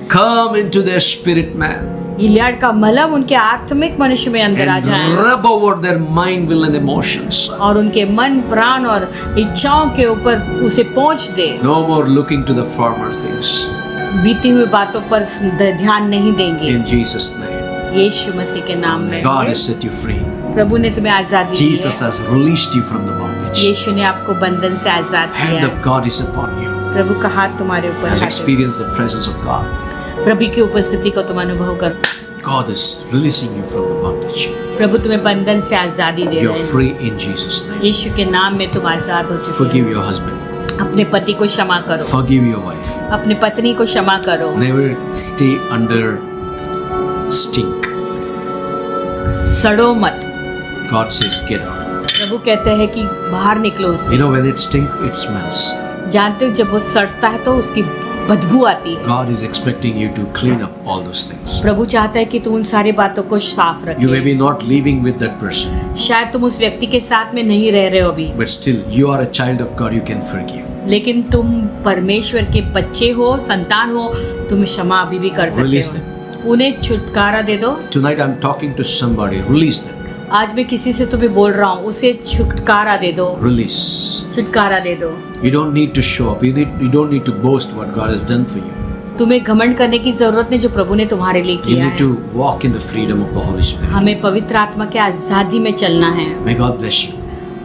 come into their spirit, man, गिलियाड का मलहम उनके आत्मिक मनुष्य में अंदर आ and जाए, rub over their mind, will, and emotions. और उनके मन, प्राण और इच्छाओं के ऊपर उसे पहुंच दे। No more looking to the former things. बीती हुई बातों पर ध्यान नहीं देंगे। In Jesus' name, यीशु मसीह के नाम में। God has set you free. प्रभु ने तुम्हें आजादी दी Jesus है। has released you from the bondage. यीशु ने आपको बंधन से आजाद किया Hand है। of God is upon you. प्रभु का हाथ तुम्हारे ऊपर Has है। experienced the presence of God. प्रभु की उपस्थिति को तुम अनुभव कर। God is releasing you from the bondage. प्रभु तुम्हें बंधन से आजादी दे You're रहे हैं। free in Jesus' name. यीशु के नाम में तुम आजाद हो चुके Forgive हो। your husband. अपने पति को क्षमा करो, Forgive your wife. अपनी पत्नी को क्षमा करो। Never stay under stink. सड़ो मत। God says, get out. प्रभु कहते हैं कि बाहर निकलो उससे। You know, when it stinks, it smells. जानते हो जब वो सड़ता है तो उसकी बदबू आती है। God is expecting you to clean up all those things. प्रभु चाहता है कि तू उन सारी बातों को साफ You may रखे। be not living with that person, शायद तुम उस व्यक्ति के साथ में नहीं रह रहे हो अभी, but still, you are a child of God, you can forgive. लेकिन तुम परमेश्वर के बच्चे हो, संतान हो, तुम क्षमा अभी भी कर Release सकते हो। उन्हें छुटकारा दे दो। Tonight, I'm talking to somebody. Release them. आज मैं किसी से तुम्हें बोल रहा हूँ, उसे छुटकारा दे दो, Release. छुटकारा दे दो। You don't need to show up. You don't need to boast what God has done for you. तुम्हें घमंड करने की जरूरत नहीं जो प्रभु ने तुम्हारे लिए You किया need है। to walk in the freedom of the Holy Spirit. हमें पवित्र आत्मा के आजादी में चलना है। May God bless you.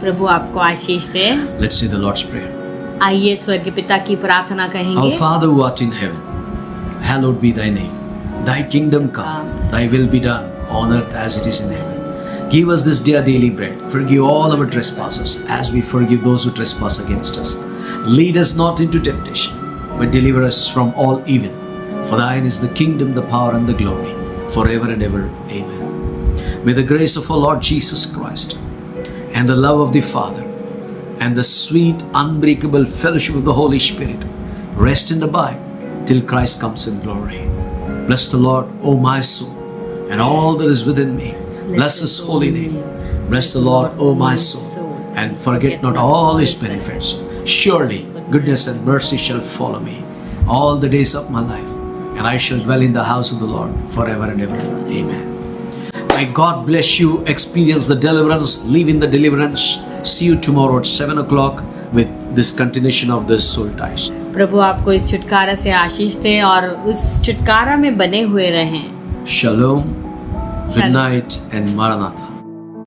प्रभु आपको आशीष दे। Let's say the Lord's Prayer. आइए स्वर्गीय पिता की प्रार्थना Our कहेंगे। Father who art in heaven, hallowed be thy name. Thy kingdom come, thy will be done on earth as it is in heaven. Give us this day our daily bread. Forgive all our trespasses as we forgive those who trespass against us. Lead us not into temptation, but deliver us from all evil. For thine is the kingdom, the power, and the glory, forever and ever. Amen. May the grace of our Lord Jesus Christ and the love of the Father and the sweet, unbreakable fellowship of the Holy Spirit rest and abide till Christ comes in glory. Bless the Lord, O my soul, and all that is within me. Bless His holy name. Bless the Lord, O my soul, and forget not all His benefits. Surely goodness and mercy shall follow me all the days of my life, and I shall dwell in the house of the Lord forever and ever. Amen. May God bless you. Experience the deliverance. Live in the deliverance. See you tomorrow at 7 o'clock with this continuation of this soul ties. प्रभु आपको इस छुटकारा से आशीष दे और उस छुटकारा में बने हुए रहें। Shalom. Good night and Maranatha.